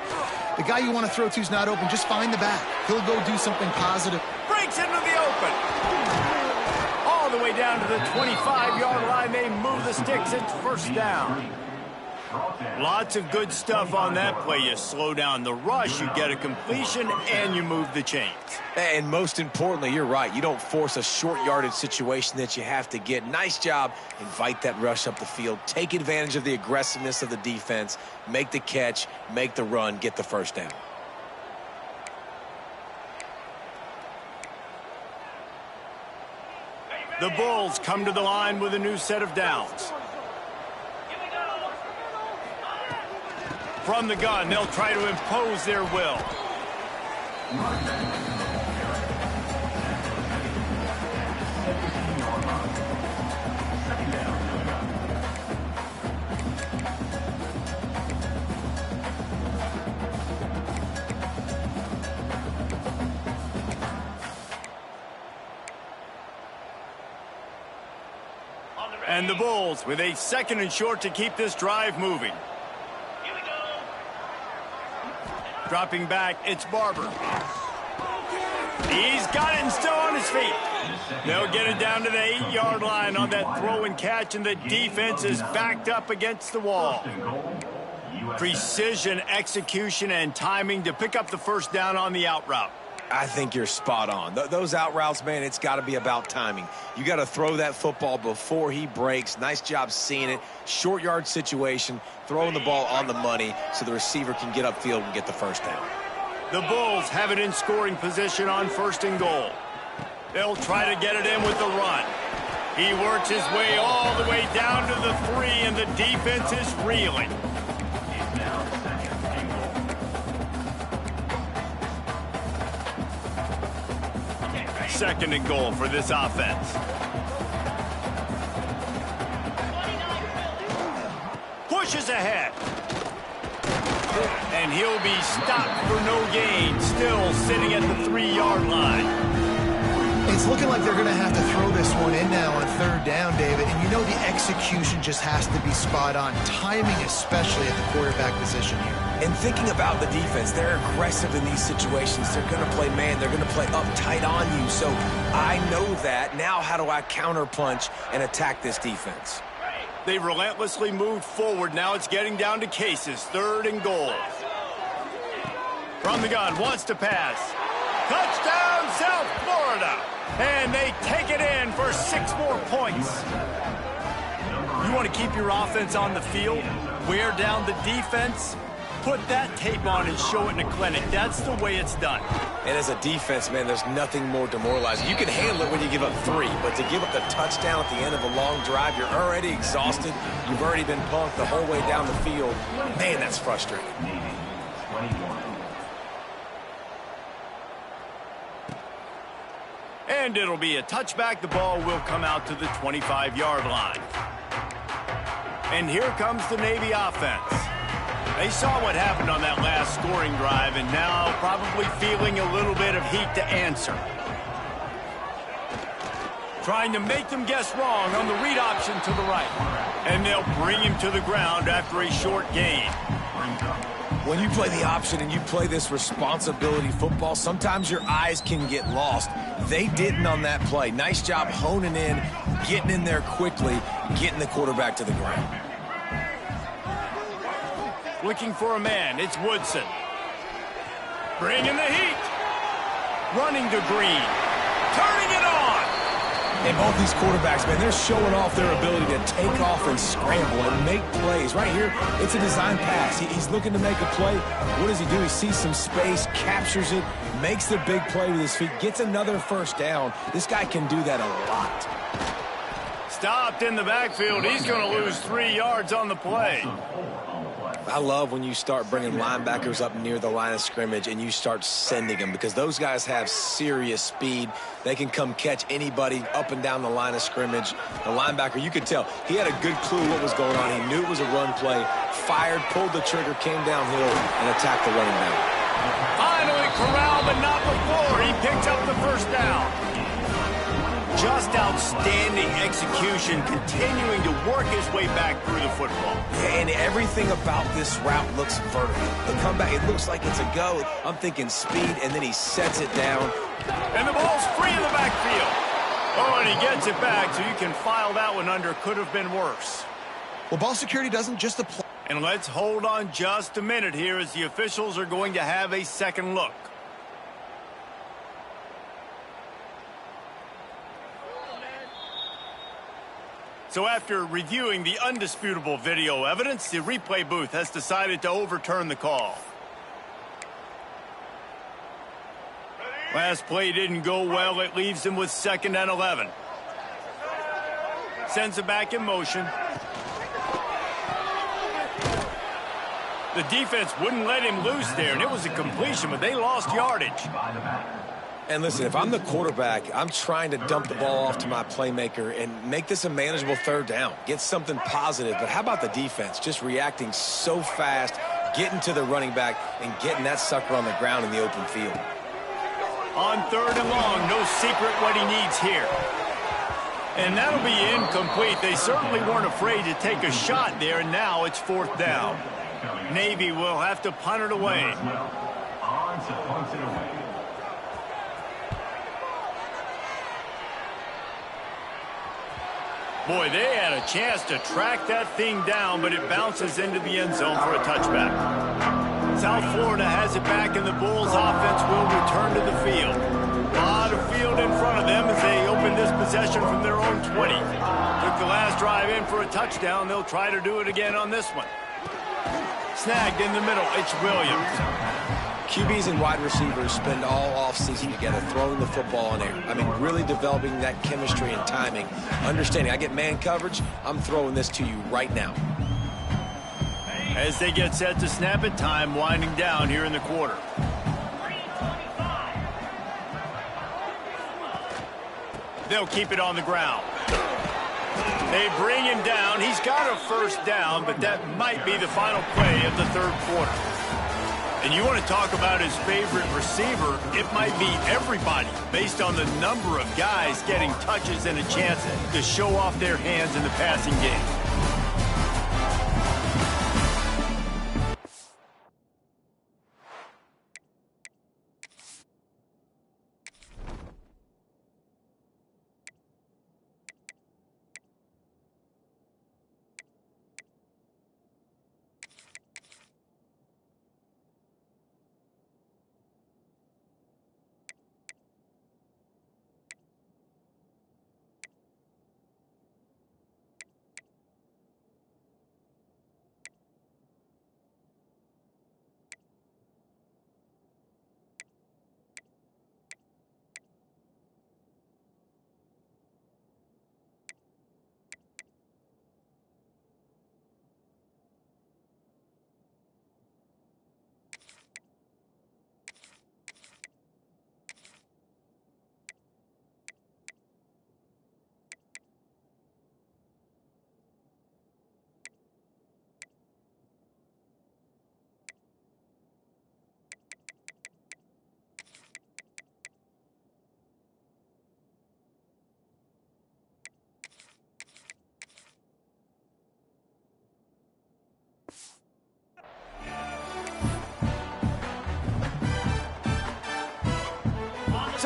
The guy you want to throw to is not open. Just find the back. He'll go do something positive. Breaks into the open. All the way down to the 25-yard line. They move the sticks. It's first down. Lots of good stuff on that play. You slow down the rush, you get a completion, and you move the chains. And most importantly, you're right. You don't force a short yardage situation that you have to get. Nice job. Invite that rush up the field. Take advantage of the aggressiveness of the defense. Make the catch. Make the run. Get the first down. The Bulls come to the line with a new set of downs. From the gun, they'll try to impose their will. And the Bulls with a second and short to keep this drive moving. Dropping back, it's Barber. He's got it and still on his feet. They'll get it down to the 8-yard line on that throw and catch, and the defense is backed up against the wall. Precision, execution, and timing to pick up the first down on the out route. I think you're spot on. Those out routes, man, it's got to be about timing. You got to throw that football before he breaks. Nice job seeing it. Short yard situation, throwing the ball on the money so the receiver can get upfield and get the first down. The Bulls have it in scoring position on first and goal. They'll try to get it in with the run. He works his way all the way down to the 3, and the defense is reeling. Second and goal for this offense. Pushes ahead. And he'll be stopped for no gain, still sitting at the 3-yard line. It's looking like they're going to have to throw this one in now on third down, David. And you know the execution just has to be spot on. Timing especially at the quarterback position here. And thinking about the defense, they're aggressive in these situations. They're going to play man. They're going to play uptight on you. So I know that. Now how do I counterpunch and attack this defense? They relentlessly moved forward. Now it's getting down to cases. Third and goal. From the gun, wants to pass. Touchdown, South Florida. And they take it in for 6 more points. You want to keep your offense on the field, wear down the defense, put that tape on and show it in a clinic. That's the way it's done. And as a defense, man, there's nothing more demoralizing. You can handle it when you give up 3, but to give up the touchdown at the end of a long drive, you're already exhausted. You've already been punked the whole way down the field. Man, that's frustrating. And it'll be a touchback. The ball will come out to the 25-yard line. And here comes the Navy offense. They saw what happened on that last scoring drive, and now probably feeling a little bit of heat to answer. Trying to make them guess wrong on the read option to the right. And they'll bring him to the ground after a short gain. When you play the option and you play this responsibility football, sometimes your eyes can get lost. They didn't on that play. Nice job honing in, getting in there quickly, getting the quarterback to the ground. Looking for a man, it's Woodson. Bringing the heat. Running to Green. Turning it on. And both these quarterbacks, man, they're showing off their ability to take off and scramble and make plays. Right here, it's a design pass. He's looking to make a play. What does he do? He sees some space, captures it, makes the big play with his feet, gets another first down. This guy can do that a lot. Stopped in the backfield. He's going to lose 3 yards on the play. I love when you start bringing linebackers up near the line of scrimmage and you start sending them, because those guys have serious speed. They can come catch anybody up and down the line of scrimmage. The linebacker, you could tell, he had a good clue what was going on. He knew it was a run play, fired, pulled the trigger, came downhill, and attacked the running back. Finally corralled, but not before. He picked up the first down. Just outstanding execution, continuing to work his way back through the football. And everything about this route looks vertical. The comeback, it looks like it's a go. I'm thinking speed, and then he sets it down. And the ball's free in the backfield. Oh, and he gets it back, so you can file that one under. Could have been worse. Well, ball security doesn't just apply. And let's hold on just a minute here as the officials are going to have a second look. So after reviewing the undisputable video evidence, the replay booth has decided to overturn the call. Last play didn't go well. It leaves him with 2nd and 11. Sends it back in motion. The defense wouldn't let him loose there, and it was a completion, but they lost yardage. And listen, if I'm the quarterback, I'm trying to dump the ball off to my playmaker and make this a manageable 3rd down. Get something positive. But how about the defense? Just reacting so fast, getting to the running back, and getting that sucker on the ground in the open field. On 3rd and long, no secret what he needs here. And that'll be incomplete. They certainly weren't afraid to take a shot there, and now it's 4th down. Navy will have to punt it away. On to punt it away. Boy, they had a chance to track that thing down, but it bounces into the end zone for a touchback. South Florida has it back, and the Bulls offense will return to the field. A lot of field in front of them as they open this possession from their own 20. Took the last drive in for a touchdown. They'll try to do it again on this one. Snagged in the middle, it's Williams. QBs and wide receivers spend all offseason together throwing the football in air. I mean, really developing that chemistry and timing. Understanding, I get man coverage, I'm throwing this to you right now. As they get set to snap it, time winding down here in the quarter. They'll keep it on the ground. They bring him down. He's got a first down, but that might be the final play of the 3rd quarter. And you want to talk about his favorite receiver, it might be everybody based on the number of guys getting touches and a chance to show off their hands in the passing game.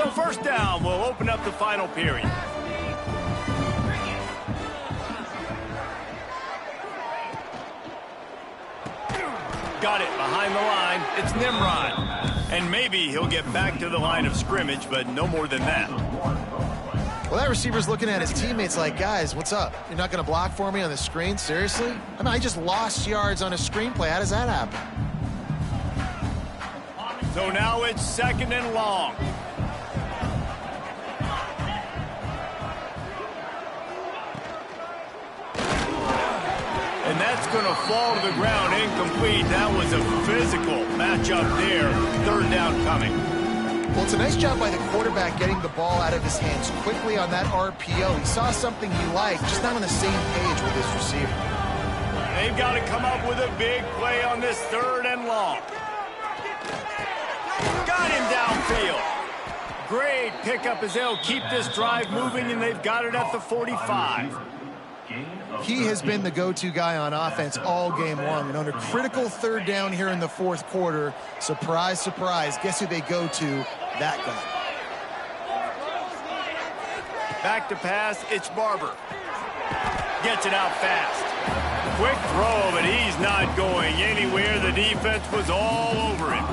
So first down will open up the final period. Got it behind the line. It's Nimrod. And maybe he'll get back to the line of scrimmage, but no more than that. Well, that receiver's looking at his teammates like, guys, what's up? You're not going to block for me on the screen? Seriously? I mean, I just lost yards on a screenplay. How does that happen? So now it's 2nd and long. And that's going to fall to the ground incomplete. That was a physical matchup there. 3rd down coming. Well, it's a nice job by the quarterback getting the ball out of his hands quickly on that RPO. He saw something he liked, just not on the same page with his receiver. They've got to come up with a big play on this 3rd and long. Got him downfield. Great pickup as they'll keep this drive moving, and they've got it at the 45. He has been the go-to guy on offense all game long. And under critical 3rd down here in the 4th quarter, surprise, surprise, guess who they go to? That guy. Back to pass, it's Barber. Gets it out fast. Quick throw, but he's not going anywhere. The defense was all over him.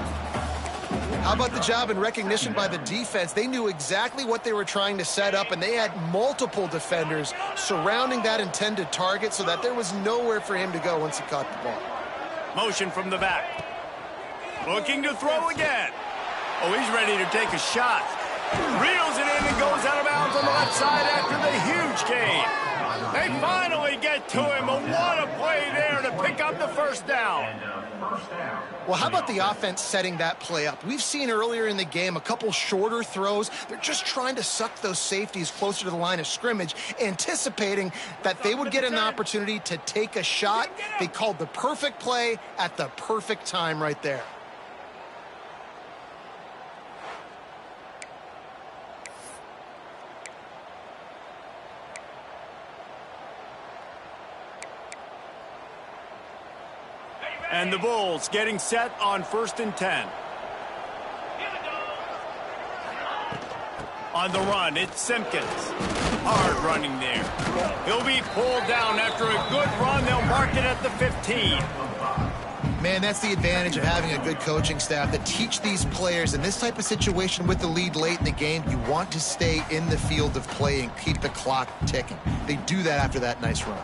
How about the job and recognition by the defense? They knew exactly what they were trying to set up, and they had multiple defenders surrounding that intended target so that there was nowhere for him to go once he caught the ball. Motion from the back. Looking to throw again. Oh, he's ready to take a shot. Reels it in and goes out of bounds on the left side after the huge gain. They finally get to him, but what a play there to pick up the 1st down. Well, how about the offense setting that play up? We've seen earlier in the game a couple shorter throws. They're just trying to suck those safeties closer to the line of scrimmage, anticipating that they would get an opportunity to take a shot. They called the perfect play at the perfect time right there. And the Bulls getting set on 1st and 10. On the run, it's Simpkins. Hard running there. He'll be pulled down after a good run. They'll mark it at the 15. Man, that's the advantage of having a good coaching staff that teach these players in this type of situation with the lead late in the game. You want to stay in the field of play and keep the clock ticking. They do that after that nice run.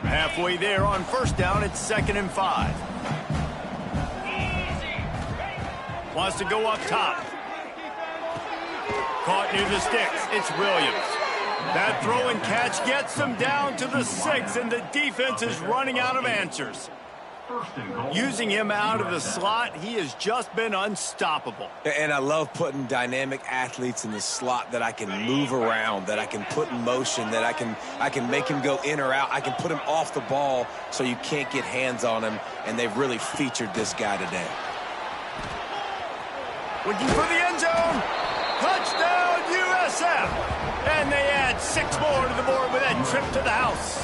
Halfway there on 1st down, it's 2nd and 5. Wants to go up top. Caught near the sticks. It's Williams. That throw and catch gets them down to the 6, and the defense is running out of answers. Using him out of the slot, he has just been unstoppable. And I love putting dynamic athletes in the slot that I can move around, that I can put in motion, that I can make him go in or out. I can put him off the ball so you can't get hands on him, and they've really featured this guy today. Looking for the end zone. Touchdown, USF. And they add 6 more to the board with that trip to the house.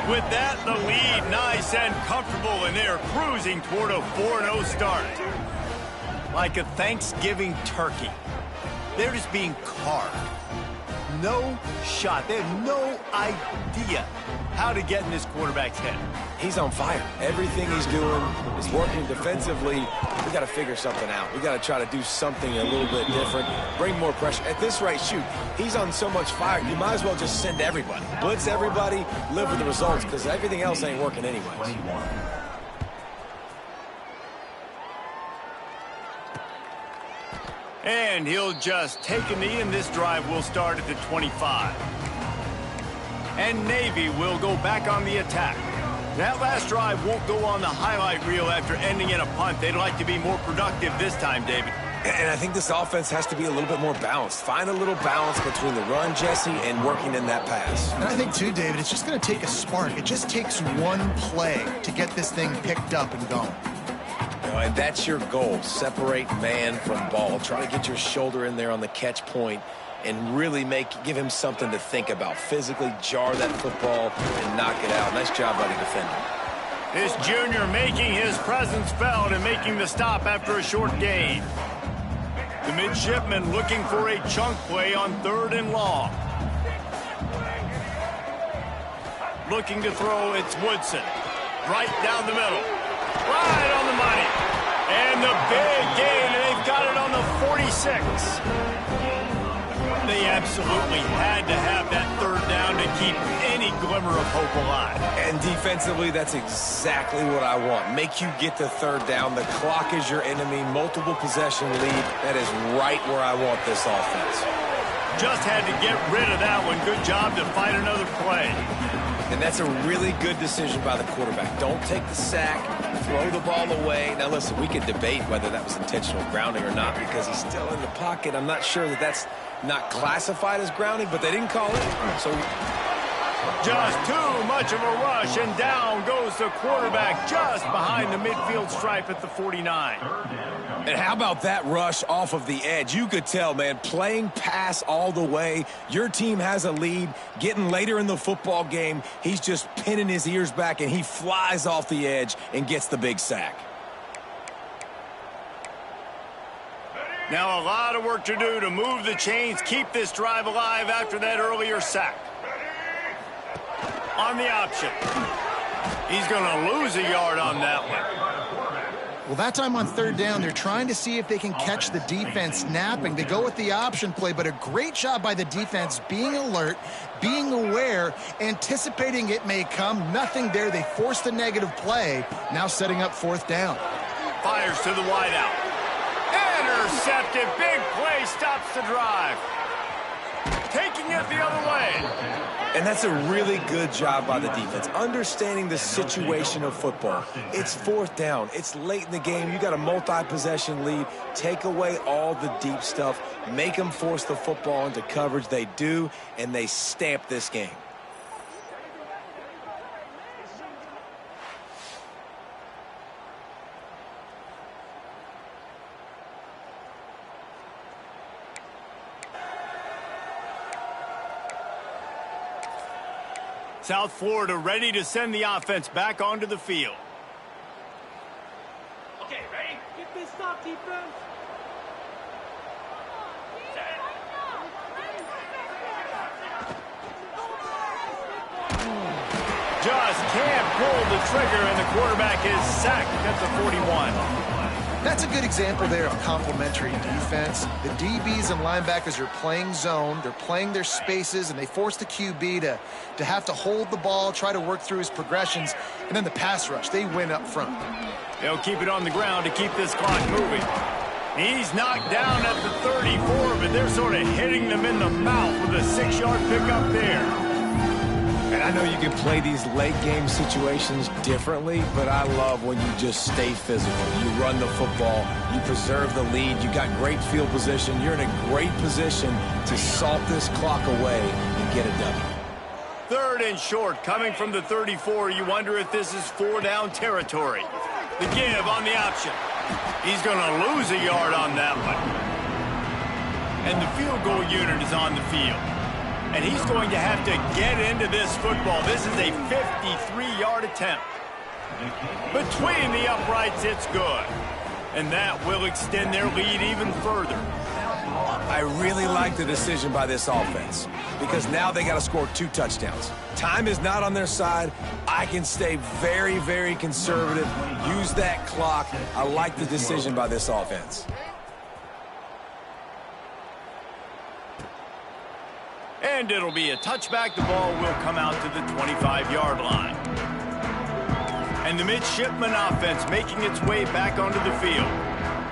With that, the lead nice and comfortable, and they're cruising toward a 4-0 start. Like a Thanksgiving turkey. They're just being carved. No shot. They have no idea how to get in this quarterback's head. He's on fire. Everything he's doing is working defensively. We got to figure something out. We got to try to do something a little bit different, bring more pressure. At this rate, shoot, he's on so much fire, you might as well just send everybody. Blitz everybody, live with the results, because everything else ain't working anyways. And he'll just take a knee, and this drive will start at the 25. And Navy will go back on the attack. That last drive won't go on the highlight reel after ending in a punt. They'd like to be more productive this time, David. And I think this offense has to be a little bit more balanced. Find a little balance between the run, Jesse, and working in that pass. And I think, too, David, it's just going to take a spark. It just takes one play to get this thing picked up and going. And that's your goal. Separate man from ball. Try to get your shoulder in there on the catch point and really give him something to think about. Physically jar that football and knock it out. Nice job by the defender. This junior making his presence felt and making the stop after a short gain. The midshipman looking for a chunk play on 3rd and long. Looking to throw, it's Woodson. Right down the middle. Right on the money. And the big gain, and they've got it on the 46. They absolutely had to have that 3rd down to keep any glimmer of hope alive. And defensively, that's exactly what I want. Make you get the 3rd down. The clock is your enemy. Multiple possession lead. That is right where I want this offense. Just had to get rid of that one. Good job to find another play. And that's a really good decision by the quarterback. Don't take the sack, throw the ball away. Now, listen, we could debate whether that was intentional grounding or not because he's still in the pocket. I'm not sure that that's not classified as grounding, but they didn't call it. So just too much of a rush, and down goes the quarterback just behind the midfield stripe at the 49. And how about that rush off of the edge? You could tell, man, playing pass all the way. Your team has a lead. Getting later in the football game, he's just pinning his ears back, and he flies off the edge and gets the big sack. Now a lot of work to do to move the chains, keep this drive alive after that earlier sack. On the option. He's going to lose a yard on that one. Well, that time on 3rd down, they're trying to see if they can catch the defense napping. They go with the option play, but a great job by the defense being alert, being aware, anticipating it may come. Nothing there. They forced the negative play, now setting up 4th down. Fires to the wideout. Intercepted. Big play stops the drive. Taking it the other way. And that's a really good job by the defense, understanding the situation of football. It's 4th down. It's late in the game. You got a multi-possession lead. Take away all the deep stuff. Make them force the football into coverage. They do, and they stamp this game. South Florida ready to send the offense back onto the field. Okay, ready? Get this stop, defense. Just can't pull the trigger, and the quarterback is sacked at the 41. That's a good example there of complementary defense. The DBs and linebackers are playing zone. They're playing their spaces, and they force the QB to have to hold the ball, try to work through his progressions, and then the pass rush. They win up front. They'll keep it on the ground to keep this clock moving. He's knocked down at the 34, but they're sort of hitting them in the mouth with a 6-yard pickup there. And I know you can play these late game situations differently, but I love when you just stay physical. You run the football, you preserve the lead, you got great field position, you're in a great position to salt this clock away and get a W. 3rd and short coming from the 34. You wonder if this is 4-down territory. The give on the option. He's going to lose a yard on that one. And the field goal unit is on the field. And he's going to have to get into this football. This is a 53-yard attempt. Between the uprights, it's good. And that will extend their lead even further. I really like the decision by this offense because now they got to score 2 touchdowns. Time is not on their side. I can stay very, very conservative. Use that clock. I like the decision by this offense. And it'll be a touchback. The ball will come out to the 25-yard line. And the midshipman offense making its way back onto the field.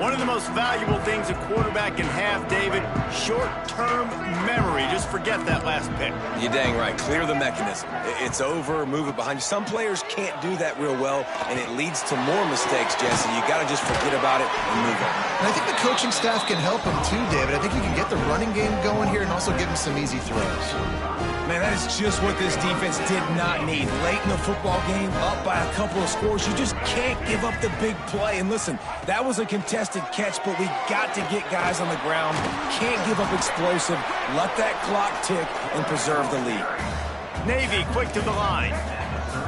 One of the most valuable things a quarterback can have, David, short-term memory. Just forget that last pick. You're dang right. Clear the mechanism. It's over, move it behind you. Some players can't do that real well, and it leads to more mistakes, Jesse. You got to just forget about it and move on. And I think the coaching staff can help him too, David. I think you can get the running game going here and also give him some easy throws. Man, that is just what this defense did not need. Late in the football game, up by a couple of scores, you just can't give up the big play. And listen, that was a contested catch, but we got to get guys on the ground. Can't give up explosive. Let that clock tick and preserve the lead. Navy quick to the line.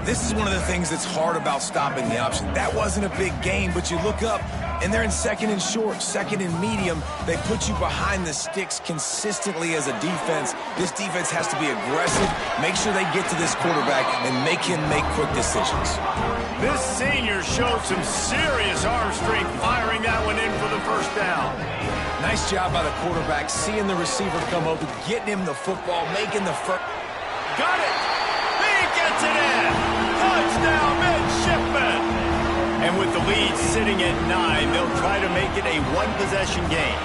This is one of the things that's hard about stopping the option. That wasn't a big gain, but you look up, and they're in second and short, second and medium. They put you behind the sticks consistently as a defense. This defense has to be aggressive, make sure they get to this quarterback, and make him make quick decisions. This senior showed some serious arm strength firing that one in for the first down. Nice job by the quarterback, seeing the receiver come open, getting him the football, making the first. Got it! He gets it in! Touchdown, midshipman! And with the lead sitting at 9, they'll try to make it a one-possession game.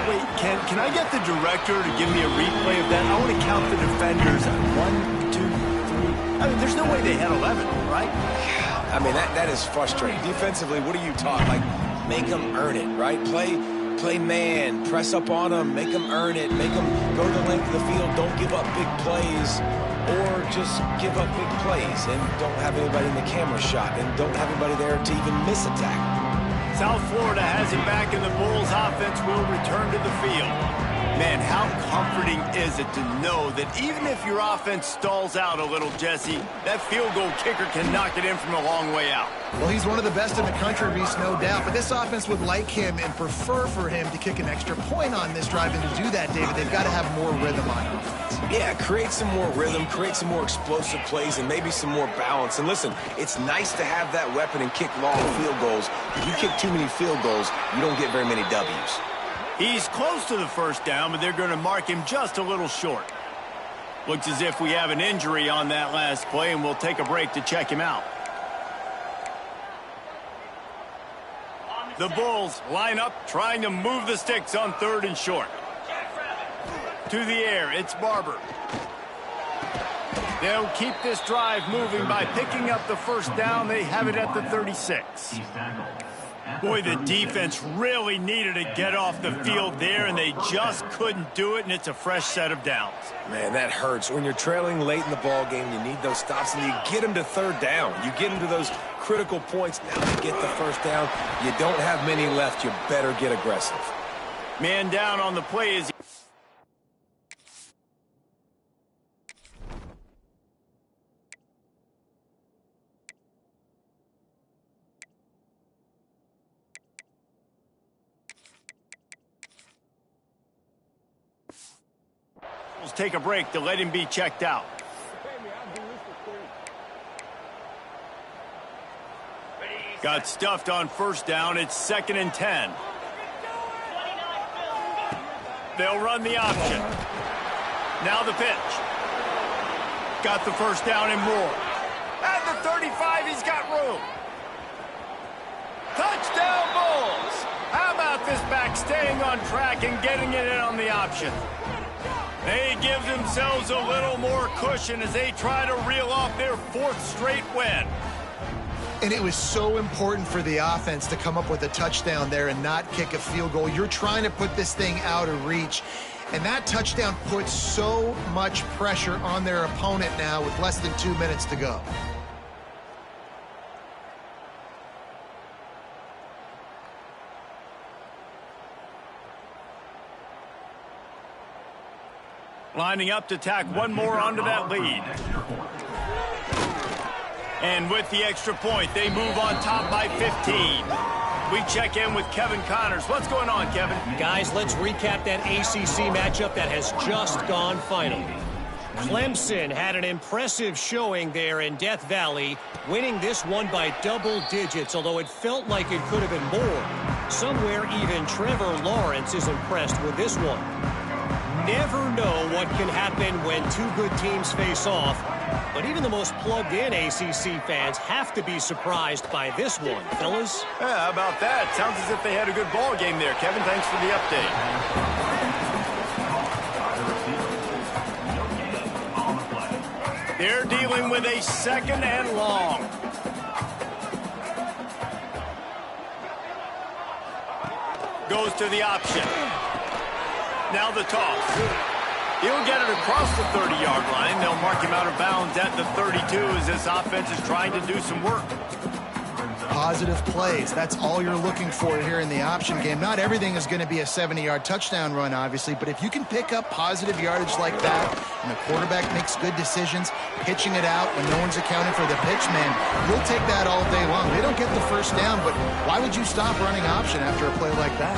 Wait, can I get the director to give me a replay of that? I want to count the defenders. 1, 2, 3. I mean, there's no way they had 11, right? I mean, that is frustrating. Defensively, what are you taught? Like, make them earn it, right? Play man, press up on them, make them earn it, make them go to the length of the field, don't give up big plays, or just give up big plays and don't have anybody in the camera shot and don't have anybody there to even miss a tackle. South Florida has it back, and the Bulls offense will return to the field. Man, how comforting is it to know that even if your offense stalls out a little, Jesse, that field goal kicker can knock it in from a long way out. Well, he's one of the best in the country, Reese, no doubt. But this offense would like him and prefer for him to kick an extra point on this drive. And to do that, David, they've got to have more rhythm on offense. Yeah, create some more rhythm, create some more explosive plays, and maybe some more balance. And listen, it's nice to have that weapon and kick long field goals. If you kick too many field goals, you don't get very many W's. He's close to the first down, but they're going to mark him just a little short. Looks as if we have an injury on that last play, and we'll take a break to check him out. The Bulls line up, trying to move the sticks on 3rd and short. To the air, it's Barber. They'll keep this drive moving by picking up the first down. They have it at the 36. Boy, the defense really needed to get off the field there, and they just couldn't do it, and it's a fresh set of downs. Man, that hurts. When you're trailing late in the ball game, you need those stops, and you get them to 3rd down. You get them to those critical points. Now you get the first down. You don't have many left. You better get aggressive. Man down on the play is... take a break to let him be checked out. Got stuffed on first down. It's 2nd and 10. They'll run the option. Now the pitch. Got the first down and more. At the 35, he's got room. Touchdown, Bulls! How about this back staying on track and getting it in on the option? They give themselves a little more cushion as they try to reel off their 4th straight win. And it was so important for the offense to come up with a touchdown there and not kick a field goal. You're trying to put this thing out of reach. And that touchdown puts so much pressure on their opponent now with less than 2 minutes to go. Lining up to tack one more onto that lead. And with the extra point, they move on top by 15. We check in with Kevin Connors. What's going on, Kevin? Guys, let's recap that ACC matchup that has just gone final. Clemson had an impressive showing there in Death Valley, winning this one by double digits, although it felt like it could have been more. Somewhere even Trevor Lawrence is impressed with this one. Never know what can happen when two good teams face off, but even the most plugged-in ACC fans have to be surprised by this one, fellas. Yeah, how about that? Sounds as if they had a good ball game there, Kevin. Thanks for the update. They're dealing with a 2nd and long. Goes to the option. Now the toss. He'll get it across the 30-yard line. They'll mark him out of bounds at the 32 as this offense is trying to do some work. positive plays. That's all you're looking for here in the option game. Not everything is going to be a 70-yard touchdown run, obviously, but if you can pick up positive yardage like that and the quarterback makes good decisions, pitching it out when no one's accounting for the pitch man, you'll take that all day long. They don't get the first down, but why would you stop running option after a play like that?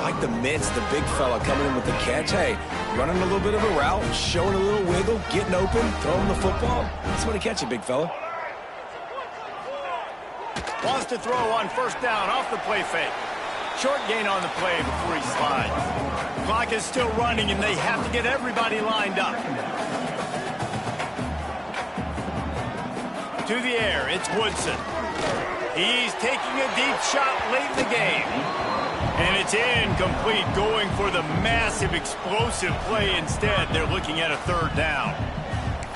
I like the mitts, the big fella coming in with the catch. Hey, running a little bit of a route, showing a little wiggle, getting open, throwing the football. That's when he catch it, big fella. Wants to throw on first down off the play fake. Short gain on the play before he slides. Clock is still running, and they have to get everybody lined up. To the air, it's Woodson. He's taking a deep shot late in the game. And it's incomplete, going for the massive explosive play instead. They're looking at a third down.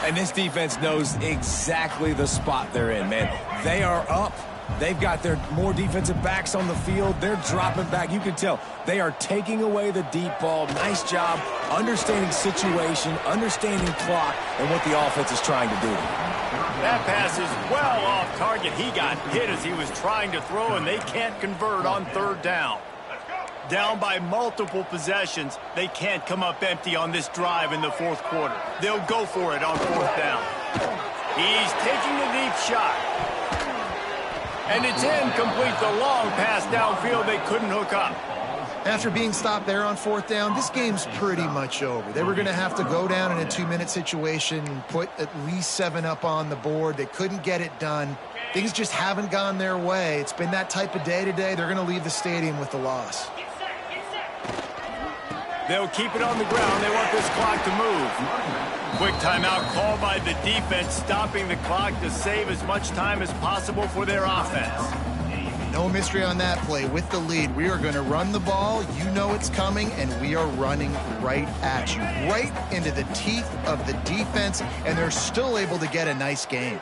And this defense knows exactly the spot they're in, man. They are up. They've got their more defensive backs on the field. They're dropping back. You can tell they are taking away the deep ball. Nice job understanding situation, understanding clock, and what the offense is trying to do. That pass is well off target. He got hit as he was trying to throw, and they can't convert on third down. Down by multiple possessions, they can't come up empty on this drive in the fourth quarter. They'll go for it on fourth down. He's taking a deep shot. And it's incomplete. The long pass downfield, they couldn't hook up. After being stopped there on fourth down, this game's pretty much over. They were going to have to go down in a 2-minute situation and put at least 7 up on the board. They couldn't get it done. Things just haven't gone their way. It's been that type of day today. They're going to leave the stadium with the loss. They'll keep it on the ground. They want this clock to move. Quick timeout called by the defense, stopping the clock to save as much time as possible for their offense. No mystery on that play. With the lead, we are going to run the ball. You know it's coming, and we are running right at you, right into the teeth of the defense, and they're still able to get a nice game.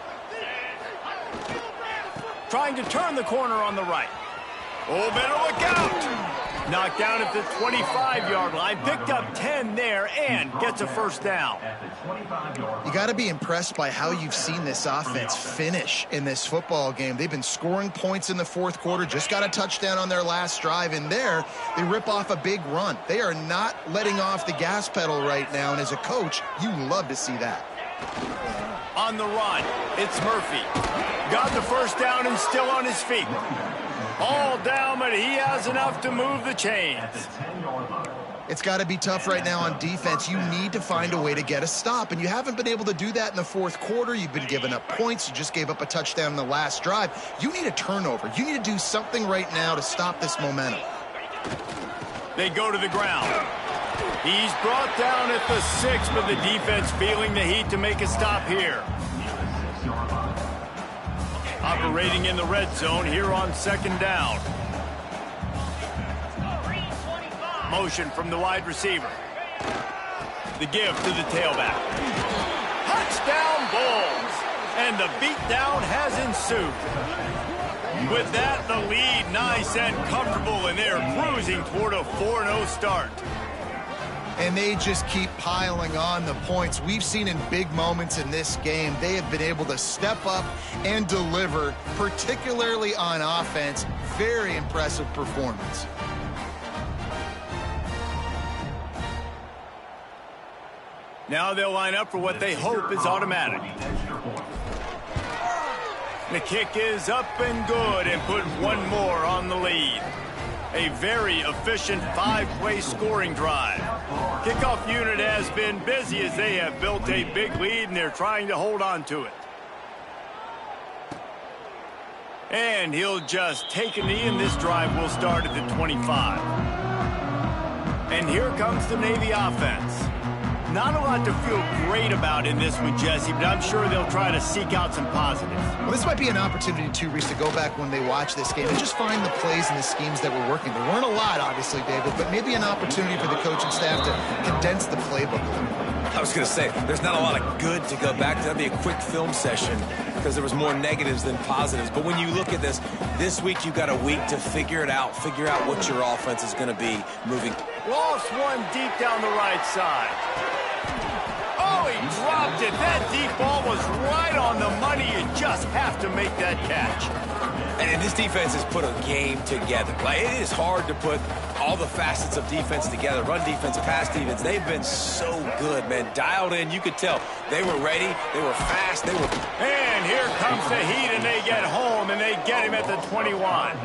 Trying to turn the corner on the right. Oh, better look out! Knocked down at the 25-yard line, picked up 10 there, and gets a first down. You got to be impressed by how you've seen this offense finish in this football game. They've been scoring points in the fourth quarter, just got a touchdown on their last drive, and there they rip off a big run. They are not letting off the gas pedal right now, and as a coach, you love to see that. On the run, it's Murphy. Got the first down and still on his feet. All down, but he has enough to move the chains. It's got to be tough right now on defense. You need to find a way to get a stop, and you haven't been able to do that in the fourth quarter. You've been giving up points. You just gave up a touchdown in the last drive. You need a turnover. You need to do something right now to stop this momentum. They go to the ground. He's brought down at the 6, but the defense feeling the heat to make a stop here. Operating in the red zone here on second down. Motion from the wide receiver. The give to the tailback. Touchdown Bulls! And the beatdown has ensued. With that, the lead nice and comfortable, and they're cruising toward a 4-0 start. And they just keep piling on the points. We've seen in big moments in this game, they have been able to step up and deliver, particularly on offense. Very impressive performance. Now they'll line up for what they hope is automatic. The kick is up and good, and put one more on the lead. A very efficient 5-play scoring drive. Kickoff unit has been busy as they have built a big lead, and they're trying to hold on to it. And he'll just take a knee, and this drive will start at the 25. And here comes the Navy offense. Not a lot to feel great about in this one, Jesse, but I'm sure they'll try to seek out some positives. Well, this might be an opportunity, too, Reese, to go back when they watch this game and just find the plays and the schemes that were working. There weren't a lot, obviously, David, but maybe an opportunity for the coaching staff to condense the playbook a little bit. I was going to say, there's not a lot of good to go back to. That'd be a quick film session because there was more negatives than positives. But when you look at this week you've got a week to figure it out, figure out what your offense is going to be moving. Lost one deep down the right side. Oh, he dropped it. That deep ball was right on the money. You just have to make that catch. And this defense has put a game together. Like, it is hard to put all the facets of defense together. Run defense, pass defense. They've been so good, man. Dialed in. You could tell they were ready. They were fast. They were. And here comes the heat, and they get home, and they get him at the 21.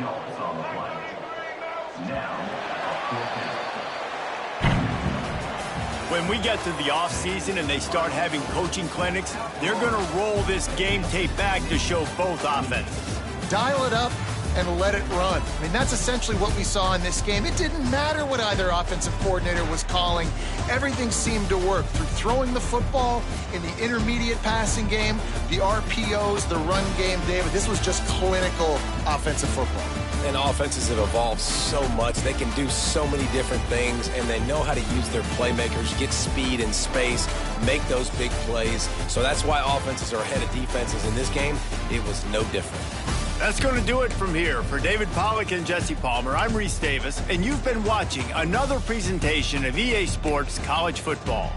When we get to the offseason and they start having coaching clinics, they're going to roll this game tape back to show both offenses. Dial it up and let it run. I mean, that's essentially what we saw in this game. It didn't matter what either offensive coordinator was calling. Everything seemed to work through throwing the football in the intermediate passing game, the RPOs, the run game, David. This was just clinical offensive football. And offenses have evolved so much. They can do so many different things, and they know how to use their playmakers, get speed and space, make those big plays. So that's why offenses are ahead of defenses. In this game, it was no different. That's going to do it from here. For David Pollack and Jesse Palmer, I'm Reese Davis, and you've been watching another presentation of EA Sports College Football.